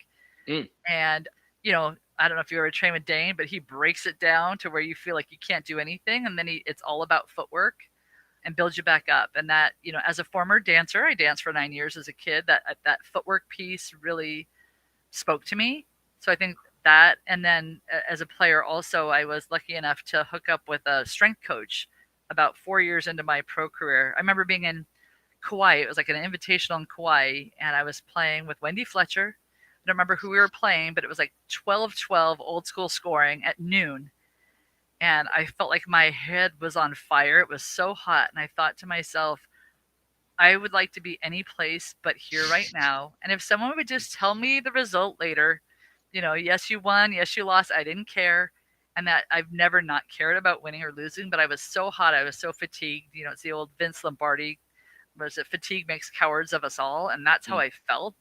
And, I don't know if you ever train with Dane, but he breaks it down to where you feel like you can't do anything. And then it's all about footwork and builds you back up. And that, as a former dancer, I danced for 9 years as a kid, that footwork piece really spoke to me. So I think that, and then as a player also, I was lucky enough to hook up with a strength coach about 4 years into my pro career. I remember being in Kauai. It was like an invitational in Kauai, and I was playing with Wendy Fletcher. I don't remember who we were playing, but it was like 12-12 old school scoring at noon. and I felt like my head was on fire. It was so hot, and I thought to myself, I would like to be any place but here right now. And if someone would just tell me the result later, yes, you won, yes, you lost, I didn't care. And that I've never not cared about winning or losing, but I was so hot, I was so fatigued. It's the old Vince Lombardi, was it fatigue makes cowards of us all? And that's how Mm. I felt.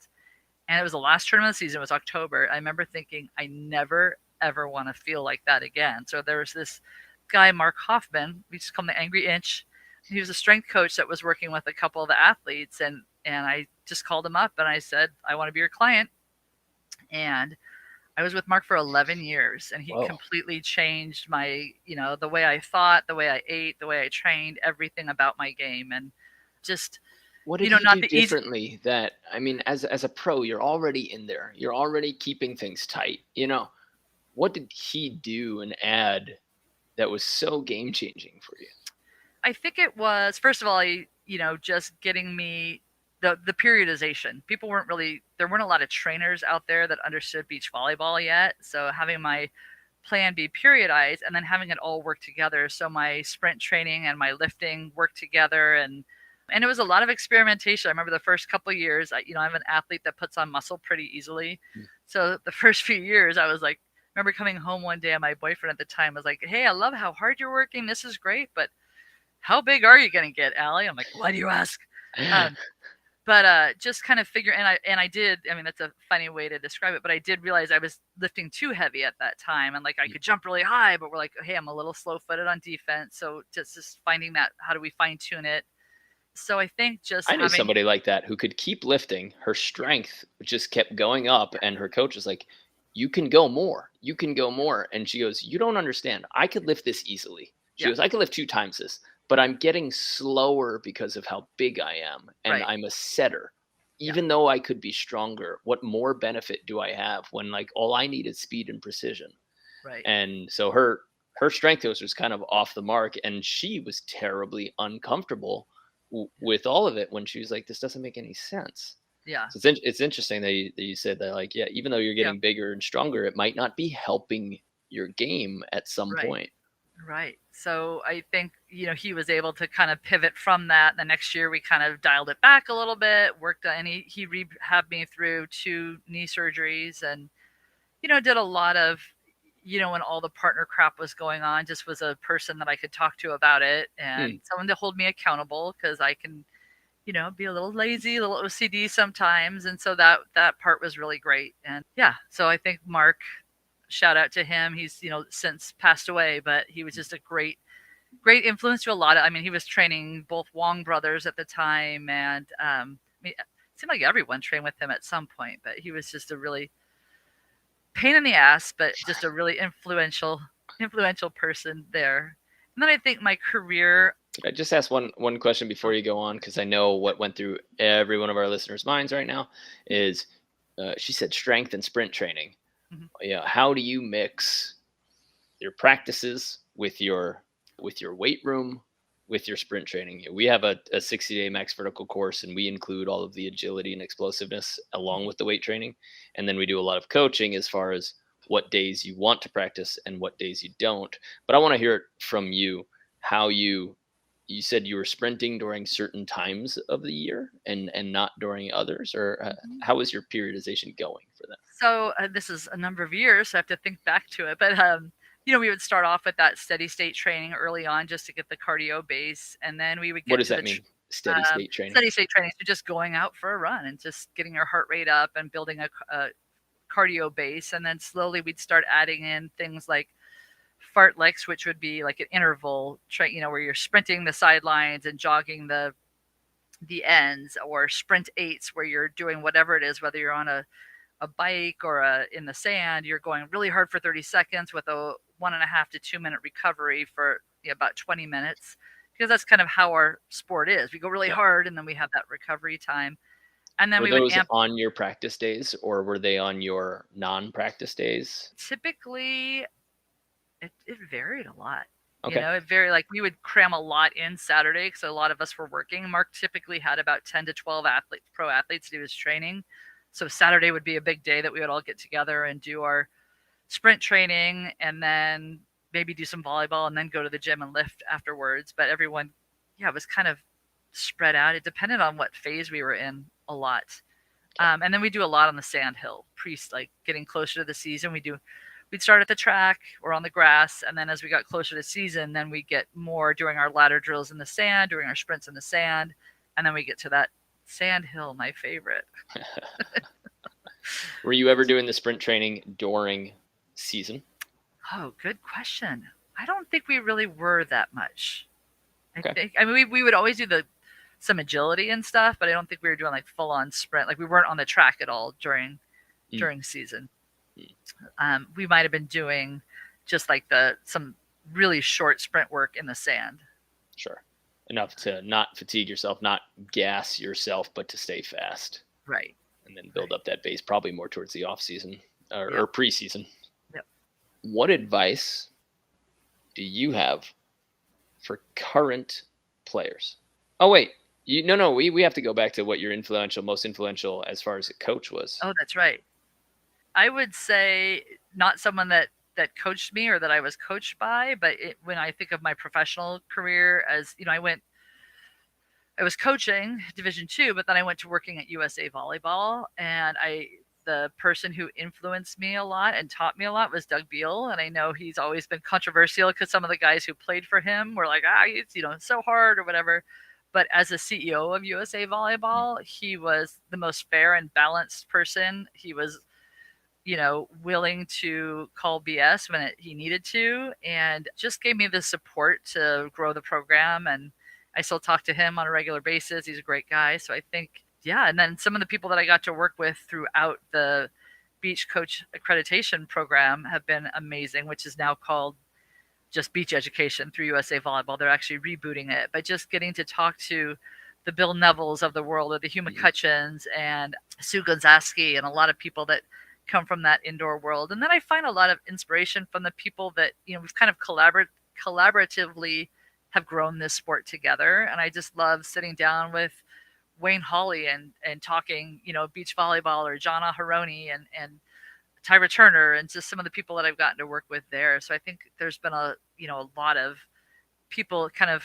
And it was the last tournament of the season, it was October. I remember thinking, I never, ever want to feel like that again. So there was this guy, Mark Hoffman, we just call him the Angry Inch. He was a strength coach that was working with a couple of the athletes. And I just called him up and I said, I want to be your client. And I was with Mark for 11 years, and he Whoa. completely changed my, the way I thought, the way I ate, the way I trained, everything about my game. And just, What did he not do the easy. differently that, I mean, as a pro, you're already in there. You're already keeping things tight. What did he do and add that was so game changing for you? I think it was, first of all, just getting me the periodization. There weren't a lot of trainers out there that understood beach volleyball yet. So having my plan be periodized and then having it all work together. So my sprint training and my lifting work together, and it was a lot of experimentation. I remember the first couple of years, I'm an athlete that puts on muscle pretty easily. Mm. So the first few years I was like, I remember coming home one day and my boyfriend at the time was like, "Hey, I love how hard you're working. This is great, but how big are you going to get, Ali?" I'm like, "Why do you ask?" Um, but just kind of figure, and I did. I mean, that's a funny way to describe it, but I did realize I was lifting too heavy at that time, and like I could jump really high, but we're like, hey, I'm a little slow-footed on defense, so just finding that, how do we fine tune it? So I think just I knew having, somebody like that who could keep lifting. Her strength just kept going up, and her coach was like, "You can go more. You can go more." And she goes, "You don't understand. I could lift this easily." She yeah, goes, "I could lift 2 times this, but I'm getting slower because of how big I am, and right, I'm a setter. yeah, Even though I could be stronger, what more benefit do I have when like all I need is speed and precision?" right, And so her strength coach was kind of off the mark, and she was terribly uncomfortable with all of it when she was like, "This doesn't make any sense." yeah, So it's interesting that you said that, like, yeah, even though you're yeah, getting bigger and stronger, it might not be helping your game at some right. point. Right. So I think, he was able to kind of pivot from that. The next year we kind of dialed it back a little bit, worked on, and he rehabbed me through 2 knee surgeries, and, did a lot of, when all the partner crap was going on, just was a person that I could talk to about it Hmm. and someone to hold me accountable, because I can, be a little lazy, a little OCD sometimes. And so that part was really great. And yeah, so I think Mark, shout out to him. He's, since passed away, but he was just a great influence to a lot of, I mean, he was training both Wong brothers at the time. And I mean, it seemed like everyone trained with him at some point, but he was just a really pain in the ass, but just a really influential person there. And then I think my career. Could I just ask one question before Oh, you go on? Because I know what went through every one of our listeners' minds right now is, she said strength and sprint training. mhm. Yeah, how do you mix your practices with your weight room, with your sprint training? We have a 60-day max vertical course, and we include all of the agility and explosiveness along with the weight training. And then we do a lot of coaching as far as what days you want to practice and what days you don't. But I want to hear it from you, how you said you were sprinting during certain times of the year and not during others, or Mhm. how is your periodization going for that? So this is a number of years, so I have to think back to it. But we would start off with that steady state training early on just to get the cardio base, and then we would What get does to that mean? Steady um, state training. steady state training, so just going out for a run and just getting your heart rate up and building a cardio base, and then slowly we'd start adding in things like fartleks, which would be like an interval train, where you're sprinting the sidelines and jogging the ends, or sprint eights, where you're doing whatever it is, whether you're on a bike or in the sand, you're going really hard for 30 seconds with a 1.5 to 2 minute recovery for about 20 minutes, because that's kind of how our sport is. We go really Yeah. hard and then we have that recovery time. And then Were we would those amp. on your practice days or were they on your non-practice days? Typically, it varied a lot. Okay. It varied. Like we would cram a lot in Saturday because a lot of us were working. Mark typically had about 10 to 12 athletes, pro athletes, do his training. So Saturday would be a big day that we would all get together and do our sprint training, and then maybe do some volleyball and then go to the gym and lift afterwards. But everyone, yeah, was kind of spread out. It depended on what phase we were in a lot. Okay. And then we do a lot on the sand hill, like getting closer to the season. We'd start at the track or on the grass. And then as we got closer to season, then we get more doing our ladder drills in the sand, doing our sprints in the sand. And then we get to that sand hill, my favorite. Were you ever doing the sprint training during season? Oh, good question. I don't think we really were that much. Okay. I mean, we would always do some agility and stuff, but I don't think we were doing like full on sprint. Like we weren't on the track at all during season. We might have been doing just like some really short sprint work in the sand. Sure. Enough to not fatigue yourself, not gas yourself, but to stay fast. Right. And then build up that base probably more towards the off season or preseason. Yep. What advice do you have for current players? Oh, wait. We have to go back to what your most influential as far as a coach was. Oh, that's right. I would say not someone that coached me or that I was coached by, but when I think of my professional career, as you know, I was coaching Division II, but then I went to working at USA Volleyball, and the person who influenced me a lot and taught me a lot was Doug Beal, and I know he's always been controversial because some of the guys who played for him were like, it's so hard or whatever. But as a CEO of USA Volleyball, he was the most fair and balanced person. He was willing to call BS when he needed to, and just gave me the support to grow the program. And I still talk to him on a regular basis. He's a great guy. So I think, yeah. And then some of the people that I got to work with throughout the beach coach accreditation program have been amazing, which is now called just beach education through USA Volleyball. They're actually rebooting it, but just getting to talk to the Bill Nevilles of the world, or the Hugh McCutcheons and Sue Gonzaski, and a lot of people that come from that indoor world. And then I find a lot of inspiration from the people that, we've kind of collaboratively have grown this sport together. And I just love sitting down with Wayne Hawley and talking, beach volleyball, or John Aharoni and Tyra Turner, and just some of the people that I've gotten to work with there. So I think there's been a lot of people kind of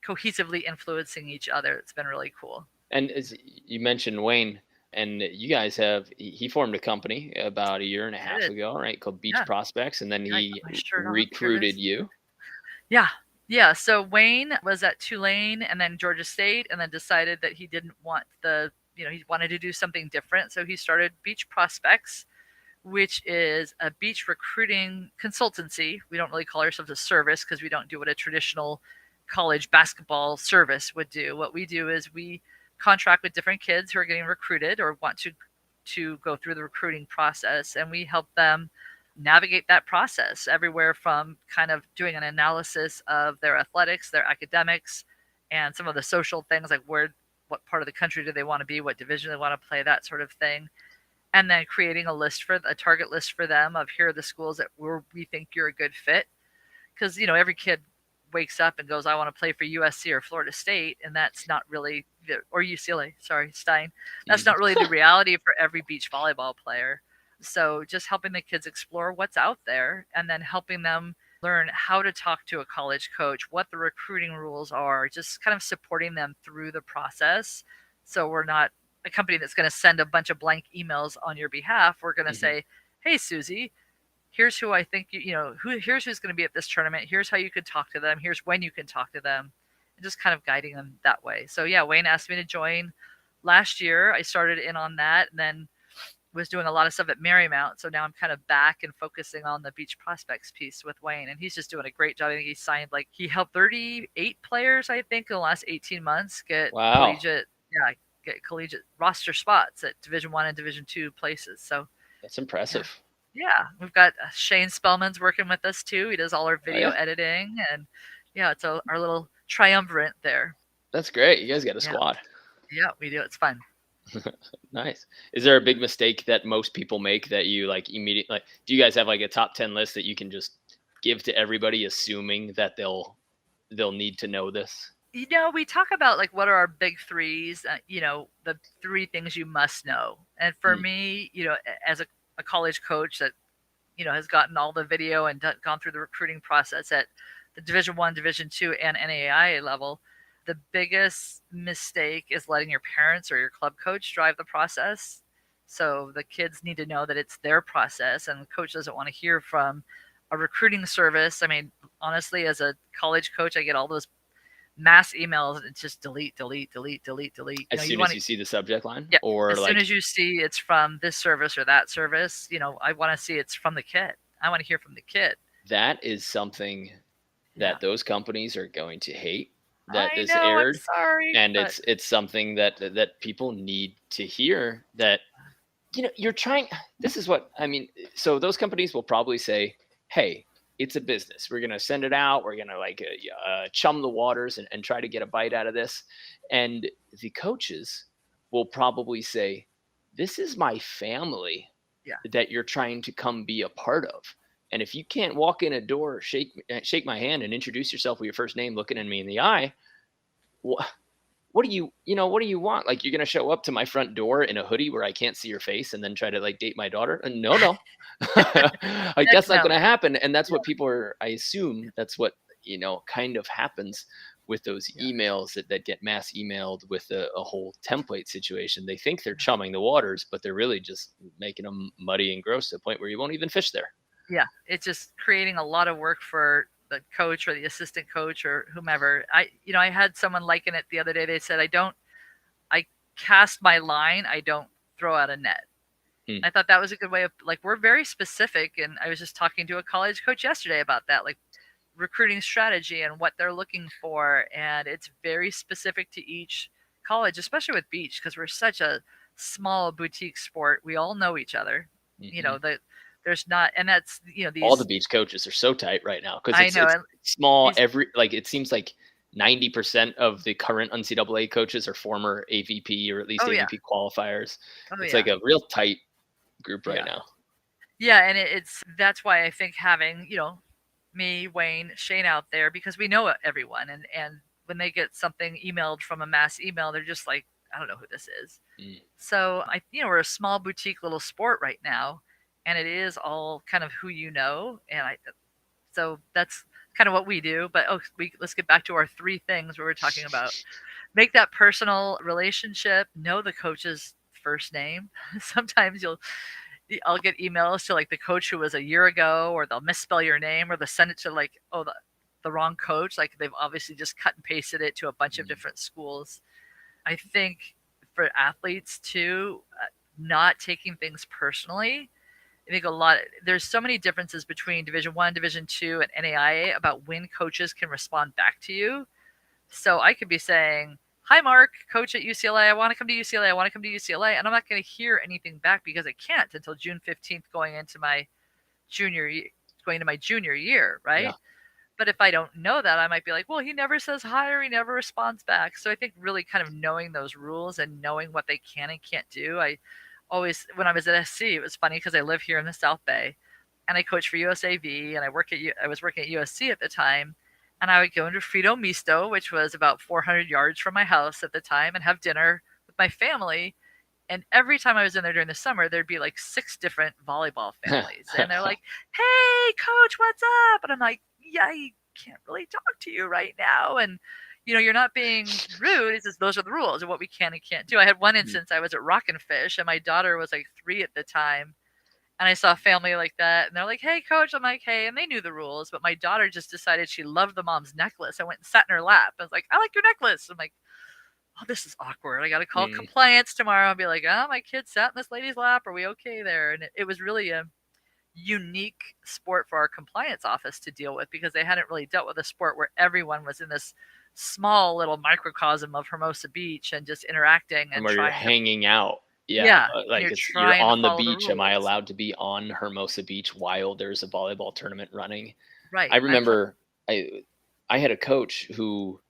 cohesively influencing each other. It's been really cool. And as you mentioned Wayne, and you guys he formed a company about a year and a half ago, right? Called Beach Prospects. And then he recruited you. Yeah. Yeah. So Wayne was at Tulane and then Georgia State, and then decided that he didn't want he wanted to do something different. So he started Beach Prospects, which is a beach recruiting consultancy. We don't really call ourselves a service because we don't do what a traditional college basketball service would do. What we do is we contract with different kids who are getting recruited or want to go through the recruiting process, and we help them navigate that process, everywhere from kind of doing an analysis of their athletics, their academics, and some of the social things like what part of the country do they want to be, what division they want to play, that sort of thing. And then creating a target list for them of, here are the schools that we think you're a good fit. Because, every kid wakes up and goes, I want to play for USC or Florida State. And that's not really, or UCLA, sorry, Stein. That's not really the reality for every beach volleyball player. So just helping the kids explore what's out there, and then helping them learn how to talk to a college coach, what the recruiting rules are, just kind of supporting them through the process. So we're not a company that's going to send a bunch of blank emails on your behalf. We're going to say, hey, Susie, here's who I think, here's who's going to be at this tournament. Here's how you can talk to them. Here's when you can talk to them, and just kind of guiding them that way. So yeah, Wayne asked me to join last year. I started in on that, and then was doing a lot of stuff at Marymount. So now I'm kind of back and focusing on the beach prospects piece with Wayne, and he's just doing a great job. I think he helped 38 players, I think, in the last 18 months get collegiate roster spots at Division I and Division II places. So that's impressive. Yeah. We've got Shane Spellman's working with us too. He does all our video editing, and it's our little triumvirate there. That's great. You guys got a squad. Yeah, we do. It's fun. Nice. Is there a big mistake that most people make that you immediately, do you guys have a top 10 list that you can just give to everybody, assuming that they'll need to know this? We talk about what are our big threes, the three things you must know. And for me, as a college coach that, has gotten all the video and gone through the recruiting process at the Division 1, Division 2, and NAIA level. The biggest mistake is letting your parents or your club coach drive the process. So the kids need to know that it's their process, and the coach doesn't want to hear from a recruiting service. I mean, honestly, as a college coach, I get all those mass emails and it's just delete, delete, delete, delete, delete. As soon as you see the subject line, yeah, or as soon like as you see it's from this service or that service, I want to see it's from the kid. I want to hear from the kid. that is something Yeah. that those companies are going to hate that I this know, I'm aired, sorry, and but it's something that people need to hear, that you're trying. This is what I mean. So those companies will probably say, hey, it's a business, we're going to send it out, we're going to like chum the waters and try to get a bite out of this. And the coaches will probably say, this is my family yeah. that you're trying to come be a part of. And if you can't walk in a door, shake my hand and introduce yourself with your first name, looking at me in the eye, what do you want? Like, you're going to show up to my front door in a hoodie where I can't see your face and then try to like date my daughter? And no. Like, Heck that's not no. going to happen. And that's Yeah, what people are, I assume that's what, kind of happens with those yeah, emails that get mass emailed with a whole template situation. They think they're chumming the waters, but they're really just making them muddy and gross to the point where you won't even fish there. yeah. It's just creating a lot of work for the coach or the assistant coach or whomever. I had someone liken it the other day. They said, I cast my line. I don't throw out a net. Hmm. I thought that was a good way of, like, we're very specific. And I was just talking to a college coach yesterday about that, like recruiting strategy and what they're looking for. And it's very specific to each college, especially with beach, because we're such a small boutique sport. We all know each other, Mm-hmm. that there's not, and that's, All the these, beach coaches are so tight right now because I know, it's and small. these, It seems like 90% of the current NCAA coaches are former AVP or at least oh yeah, AVP qualifiers. oh It's yeah, like a real tight group right yeah. now. Yeah, and it's that's why I think having, me, Wayne, Shane out there, because we know everyone, and when they get something emailed from a mass email, they're just like, I don't know who this is. Mm. So we're a small boutique little sport right now, and it is all kind of who you know, and so that's kind of what we do. But let's get back to our three things we were talking about. Make that personal relationship. Know the coach's first name. Sometimes I'll get emails to like the coach who was a year ago, or they'll misspell your name, or they'll send it to like, the wrong coach. Like, they've obviously just cut and pasted it to a bunch of Mm. different schools. I think for athletes too, not taking things personally. I think there's so many differences between Division 1, Division 2, and NAIA about when coaches can respond back to you. So I could be saying, hi, Mark, coach at UCLA. I want to come to UCLA. I want to come to UCLA. And I'm not going to hear anything back because I can't until June 15th going into my junior year, Yeah. right? But if I don't know that, I might be like, well, he never says hi or he never responds back. So I think really kind of knowing those rules and knowing what they can and can't do. I always, when I was at SC, it was funny because I live here in the South Bay and I coach for USAV, and I was working at USC at the time. And I would go into Frito Misto, which was about 400 yards from my house at the time, and have dinner with my family. And every time I was in there during the summer, there'd be like 6 different volleyball families. And they're like, hey, coach, what's up? And I'm like, yeah, I can't really talk to you right now. And, you're not being rude. It's just those are the rules of what we can and can't do. I had one instance, I was at Rock and Fish, and my daughter was like 3 at the time. And I saw a family like that, and they're like, hey, coach. I'm like, hey. And they knew the rules, but my daughter just decided she loved the mom's necklace. I went and sat in her lap. I was like, I like your necklace. I'm like, oh, this is awkward. I got to call Mm. compliance tomorrow and be like, oh, my kid sat in this lady's lap. Are we okay there? And it was really a unique sport for our compliance office to deal with, because they hadn't really dealt with a sport where everyone was in this small little microcosm of Hermosa Beach and just interacting And and where you're trying to, hanging out. Yeah. yeah, and Like, you're you're trying to on the follow the beach. Am I rules. allowed to be on Hermosa Beach while there's a volleyball tournament running? I Right. remember I had a coach who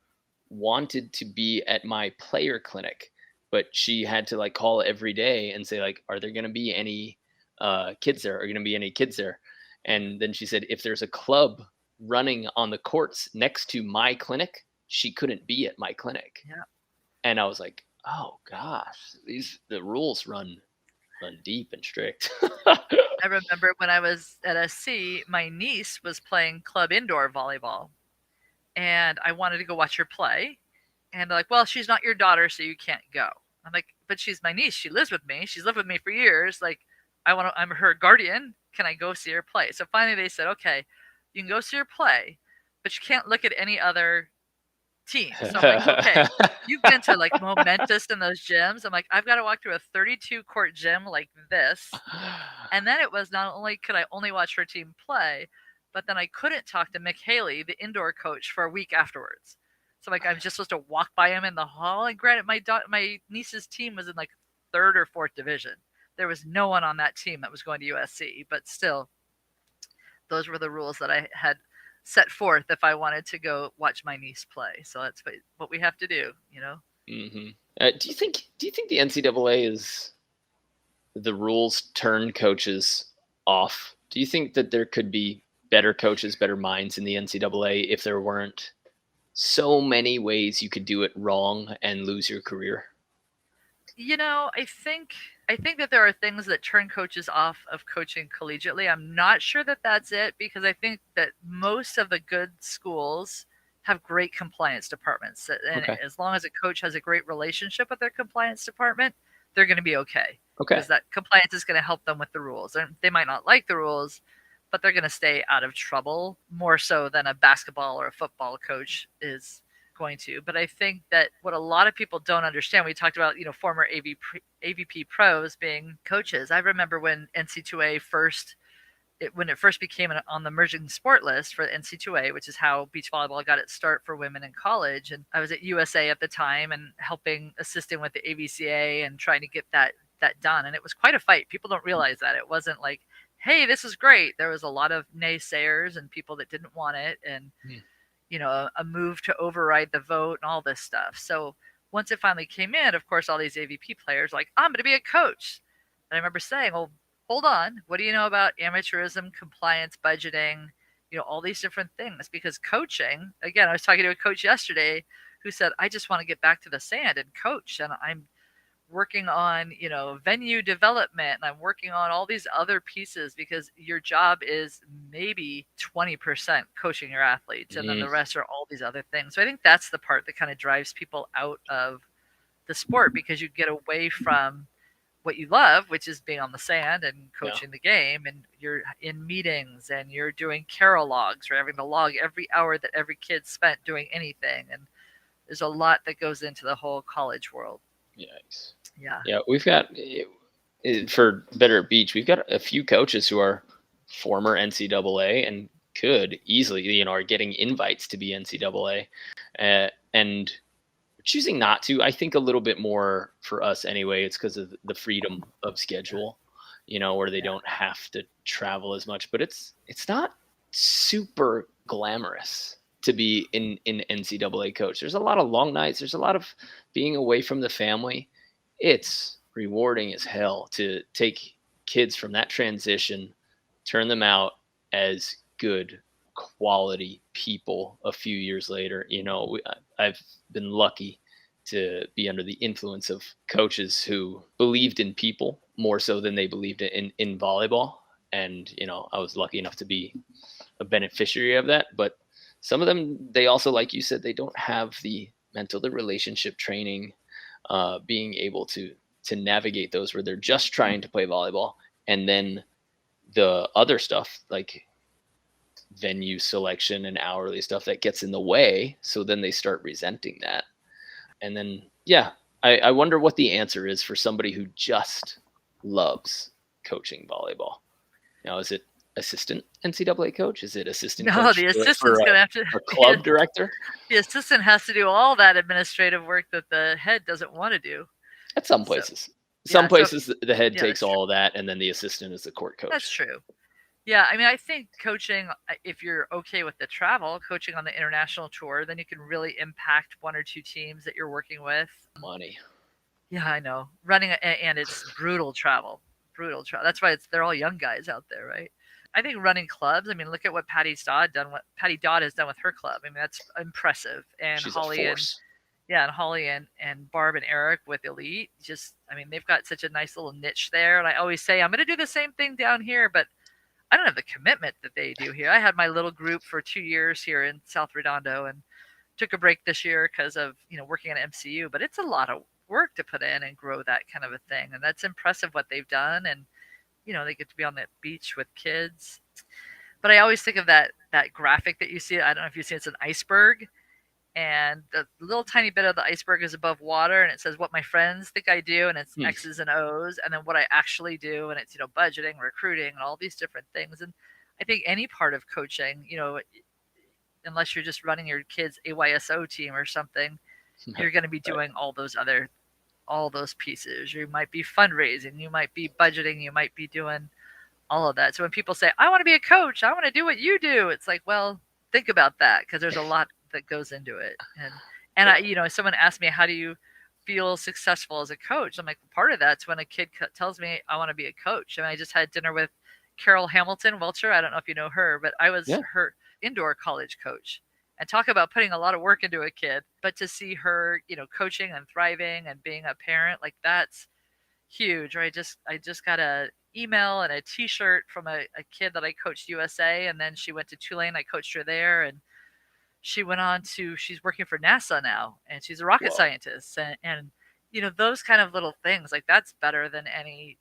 wanted to be at my player clinic, but she had to like call every day and say like, are there going to be any kids there? Are going to be any kids there? And then she said, if there's a club running on the courts next to my clinic, she couldn't be at my clinic. Yeah. And I was like, oh gosh, the rules run deep and strict. I remember when I was at SC, my niece was playing club indoor volleyball, and I wanted to go watch her play. And they're like, well, she's not your daughter, so you can't go. I'm like, but she's my niece. She lives with me. She's lived with me for years. Like, I'm her guardian. Can I go see her play? So finally they said, okay, you can go see her play, but you can't look at any other team. So I'm like, okay, you've been to like Momentous in those gyms. I'm like, I've got to walk through a 32 court gym like this. And then it was not only could I only watch her team play, but then I couldn't talk to Mick Haley, the indoor coach, for a week afterwards. So like I'm just supposed to walk by him in the hall. And granted, my niece's team was in like third or fourth division. There was no one on that team that was going to USC, but still, those were the rules that I had set forth if I wanted to go watch my niece play. So that's what we have to do, you know. Mm-hmm. Do you think the NCAA is the rules turn coaches off? Do you think that there could be better coaches, better minds in the NCAA if there weren't so many ways you could do it wrong and lose your career? You know, I think that there are things that turn coaches off of coaching collegiately. I'm not sure that that's it because I think that most of the good schools have great compliance departments, and Okay. as long as a coach has a great relationship with their compliance department, they're going to be okay Okay. because that compliance is going to help them with the rules. And they might not like the rules, but they're going to stay out of trouble more so than a basketball or a football coach is going to. But I think that what a lot of people don't understand, we talked about, you know, former AVP pros being coaches. I remember when NC2A when it first became on the emerging sport list for the NC2A, which is how beach volleyball got its start for women in college. And I was at USA at the time and assisting with the AVCA and trying to get that done. And it was quite a fight. People don't realize that. It wasn't like, hey, this is great. There was a lot of naysayers and people that didn't want it. And you know, a move to override the vote and all this stuff. So once it finally came in, of course, all these AVP players like, I'm going to be a coach. And I remember saying, well, hold on. What do you know about amateurism, compliance, budgeting, you know, all these different things? Because coaching, again, I was talking to a coach yesterday who said, I just want to get back to the sand and coach. And I'm working on, you know, venue development and I'm working on all these other pieces because your job is maybe 20% coaching your athletes and then the rest are all these other things. So I think that's the part that kind of drives people out of the sport because you get away from what you love, which is being on the sand and coaching the game, and you're in meetings and you're doing carol logs or having to log every hour that every kid spent doing anything. And there's a lot that goes into the whole college world. Yikes. Yeah. Yeah, we've got for Better at Beach, we've got a few coaches who are former NCAA and could easily, you know, are getting invites to be NCAA, and choosing not to. I think a little bit more for us anyway. It's because of the freedom of schedule, you know, where they don't have to travel as much. But it's not super glamorous to be in NCAA coach. There's a lot of long nights. There's a lot of being away from the family. It's rewarding as hell to take kids from that transition, turn them out as good quality people a few years later. You know, I've been lucky to be under the influence of coaches who believed in people more so than they believed in volleyball. And, you know, I was lucky enough to be a beneficiary of that. But some of them, they also, like you said, they don't have the the relationship training, being able to navigate those where they're just trying to play volleyball. And then the other stuff like venue selection and hourly stuff that gets in the way. So then they start resenting that. And then, yeah, I wonder what the answer is for somebody who just loves coaching volleyball. Now, is it assistant NCAA coach? Is it assistant No, coach the for assistant's going to have to. a club director? The assistant has to do all that administrative work that the head doesn't want to do. At some So, places. Some places the head takes that's true. all of that, and then the assistant is the court coach. That's true. Yeah, I mean, I think coaching, if you're okay with the travel, coaching on the international tour, then you can really impact one or two teams that you're working with. Money. Yeah, I know. And it's brutal travel. Brutal travel. That's why they're all young guys out there, right? I think running clubs, I mean, look at what Patty Dodd has done with her club. I mean, that's impressive. And She's Holly a and force. Yeah, and Holly and Barb and Eric with Elite. Just, I mean, they've got such a nice little niche there. And I always say, I'm going to do the same thing down here, but I don't have the commitment that they do here. I had my little group for 2 years here in South Redondo and took a break this year because of, working at MCU, but it's a lot of work to put in and grow that kind of a thing. And that's impressive what they've done. And, they get to be on that beach with kids. But I always think of that graphic that you see. I don't know if you see, it's an iceberg, and the little tiny bit of the iceberg is above water, and it says what my friends think I do, and it's Hmm. X's and O's, and then what I actually do, and it's budgeting, recruiting, and all these different things. And I think any part of coaching, unless you're just running your kids AYSO team or something, you're going to be Right. doing all those pieces. You might be fundraising, you might be budgeting, you might be doing all of that. So when people say, I want to be a coach, I want to do what you do, it's like, well, think about that, because there's a lot that goes into it. And I, someone asked me, how do you feel successful as a coach? I'm like, part of that's when a kid tells me I want to be a coach. I mean, I just had dinner with Carol Hamilton Welcher. I don't know if you know her, but I was Yeah. her indoor college coach. And talk about putting a lot of work into a kid, but to see her, coaching and thriving and being a parent, like that's huge. Or I just got a email and a T-shirt from a kid that I coached USA, and then she went to Tulane. I coached her there, and she went on to she's working for NASA now, and she's a rocket Whoa. scientist. And those kind of little things, like that's better than any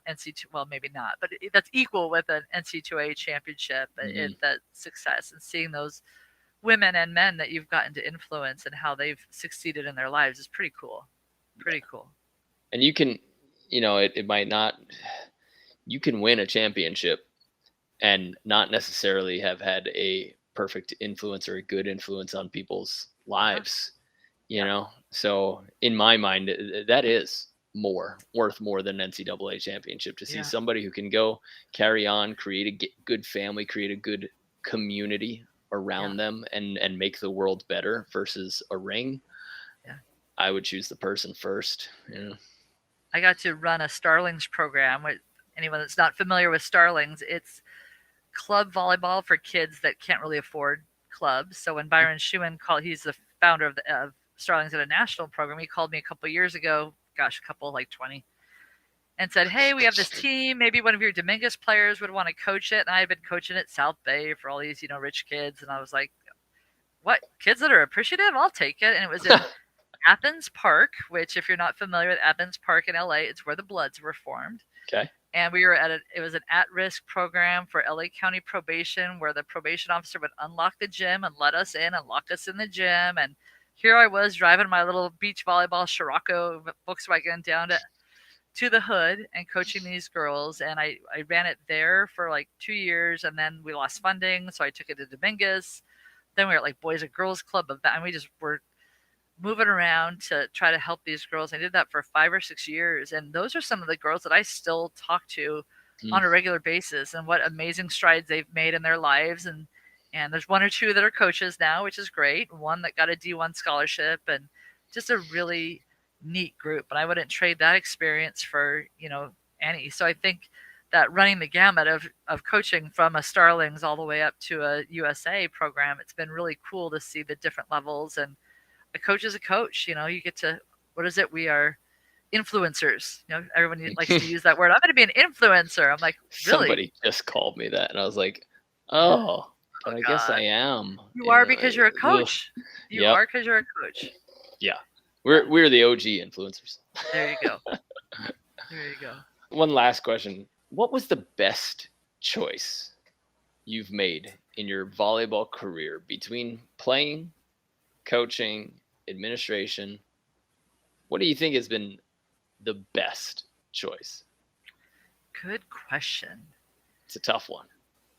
NC2. Well, maybe not, but that's equal with an NC2A championship. Hmm. That success and seeing those women and men that you've gotten to influence and how they've succeeded in their lives is pretty cool. Pretty cool. And you can, it might not, you can win a championship and not necessarily have had a perfect influence or a good influence on people's Yeah. lives, Yeah. So in my mind, that is worth more than an NCAA championship, to see Yeah. somebody who can go carry on, create a good family, create a good community Yeah. around them, and make the world better versus a ring. Yeah. I would choose the person first. I got to run a Starlings program. With anyone that's not familiar with Starlings, it's club volleyball for kids that can't really afford clubs. So when Byron Schumann called, he's the founder of Starlings International program. He called me a couple of years ago, gosh, a couple like 20, and said, "Hey, we have this team. Maybe one of your Dominguez players would want to coach it." And I had been coaching at South Bay for all these, rich kids, and I was like, "What, kids that are appreciative? I'll take it." And it was in Athens Park, which, if you're not familiar with Athens Park in LA, it's where the Bloods were formed. Okay. And we were it was an at-risk program for LA County probation, where the probation officer would unlock the gym and let us in and lock us in the gym. And here I was driving my little beach volleyball Scirocco Volkswagen down to the hood and coaching these girls. And I ran it there for like 2 years, and then we lost funding, so I took it to Dominguez. Then we were at like Boys and Girls Club event, and we just were moving around to try to help these girls. I did that for 5 or 6 years, and those are some of the girls that I still talk to Mm. on a regular basis, and what amazing strides they've made in their lives. And there's one or two that are coaches now, which is great. One that got a D1 scholarship, and just a really neat group. And I wouldn't trade that experience for any. So I think that running the gamut of coaching from a Starlings all the way up to a USA program, it's been really cool to see the different levels. And a coach is a coach. You get to, what is it? We are influencers. Everyone likes to use that word. I'm going to be an influencer. I'm like, really? Somebody just called me that, and I was like, oh, Oh but I guess I God, am. you are, because you're a coach. You Yep. are, because you're a coach. Yeah. Yeah. We're the OG influencers. There you go. There you go. One last question. What was the best choice you've made in your volleyball career between playing, coaching, administration? What do you think has been the best choice? Good question. It's a tough one.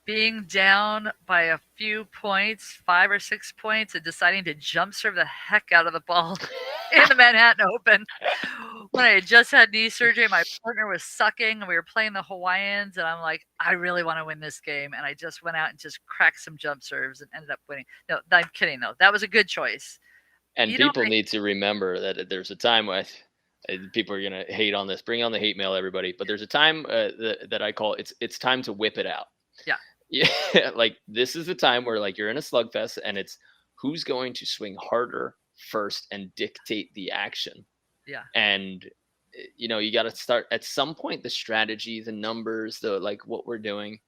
Being down by a few points, 5 or 6 points, and deciding to jump serve the heck out of the ball in the Manhattan Open when I had just had knee surgery. My partner was sucking, and we were playing the Hawaiians, and I'm like, I really want to win this game. And I just went out and just cracked some jump serves and ended up winning. No, I'm kidding, though. That was a good choice. And I people need to remember that there's a time when people are going to hate on this. Bring on the hate mail, everybody. But there's a time that I call it's time to whip it out. Yeah. Yeah. Like, this is the time where, like, you're in a slugfest, and it's who's going to swing harder first and dictate the action. Yeah. And you know, you got to start at some point. The strategy, the numbers, the like what we're doing,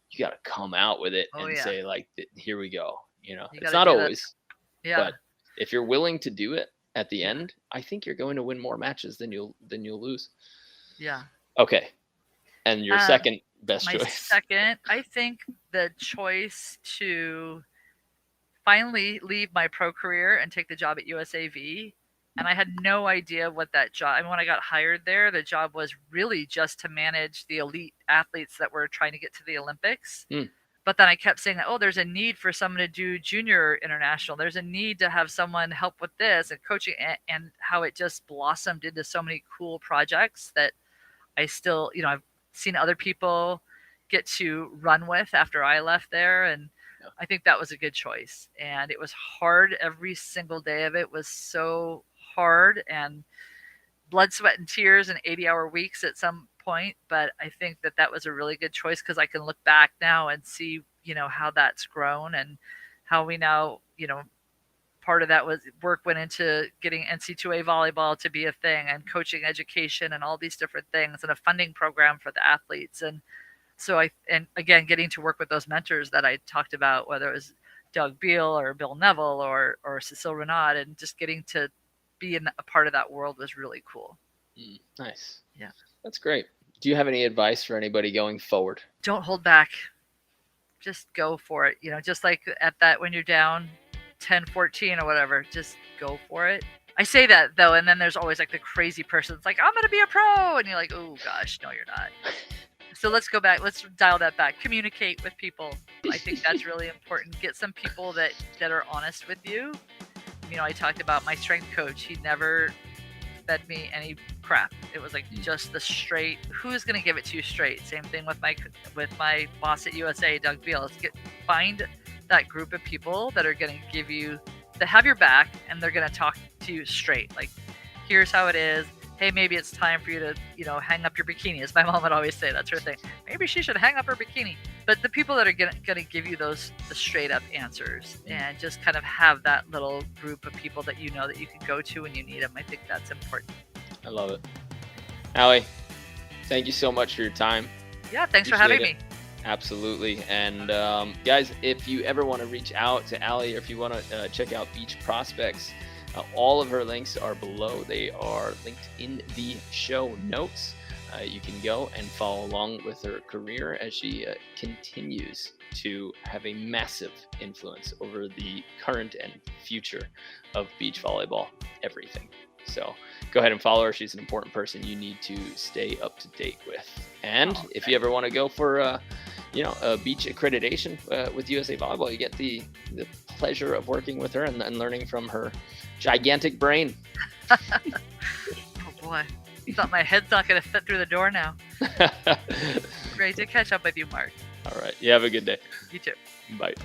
you got to come out with it Oh and yeah. say like, here we go. You know, You got it's to not do that. always, Yeah. but if you're willing to do it at the Yeah. end, I think you're going to win more matches than you'll lose. Yeah. Okay. And your Um, second best my choice. second, I think the choice to finally leave my pro career and take the job at USAV. And I had no idea what that job. I mean, when I got hired there, the job was really just to manage the elite athletes that were trying to get to the Olympics. Mm. But then I kept saying, oh, there's a need for someone to do junior international. There's a need to have someone help with this and coaching, and how it just blossomed into so many cool projects that I still, I've seen other people get to run with after I left there. And Yeah. I think that was a good choice. And it was hard. Every single day of it was so hard, and blood, sweat, and tears, and 80-hour weeks at some point. But I think that that was a really good choice, because I can look back now and see, how that's grown, and how we now, part of that was work went into getting NC2A volleyball to be a thing, and coaching education and all these different things, and a funding program for the athletes. And so and again, getting to work with those mentors that I talked about, whether it was Doug Beal or Bill Neville or Cecile Renaud, and just getting to be in a part of that world was really cool. Nice. Yeah. That's great. Do you have any advice for anybody going forward? Don't hold back. Just go for it. Just like at that, when you're down 10-14 or whatever, just go for it. I say that though, and then there's always like the crazy person that's like, I'm going to be a pro. And you're like, oh gosh, no, you're not. So let's go back. Let's dial that back. Communicate with people. I think that's really important. Get some people that are honest with you. I talked about my strength coach. He never fed me any crap. It was like just the straight. Who's going to give it to you straight? Same thing with my boss at USA, Doug Beal. Find that group of people that are going to give you, that have your back, and they're going to talk to you straight. Like, here's how it is. Hey, maybe it's time for you to, hang up your bikini. As my mom would always say, that's her thing. Maybe she should hang up her bikini. But the people that are going to give you the straight up answers, and just kind of have that little group of people that that you can go to when you need them. I think that's important. I love it. Ali, thank you so much for your time. Yeah, thanks for having me. Absolutely. And guys, if you ever want to reach out to Ali, or if you want to check out Beach Prospects, all of her links are below. They are linked in the show notes. You can go and follow along with her career as she continues to have a massive influence over the current and future of beach volleyball, everything. So go ahead and follow her. She's an important person you need to stay up to date with. And if you ever want to go for a beach accreditation with USA Volleyball, you get the pleasure of working with her and learning from her gigantic brain. Oh boy, I thought my head's not going to fit through the door now. Great to catch up with you, Mark. All right, you have a good day. You too. Bye.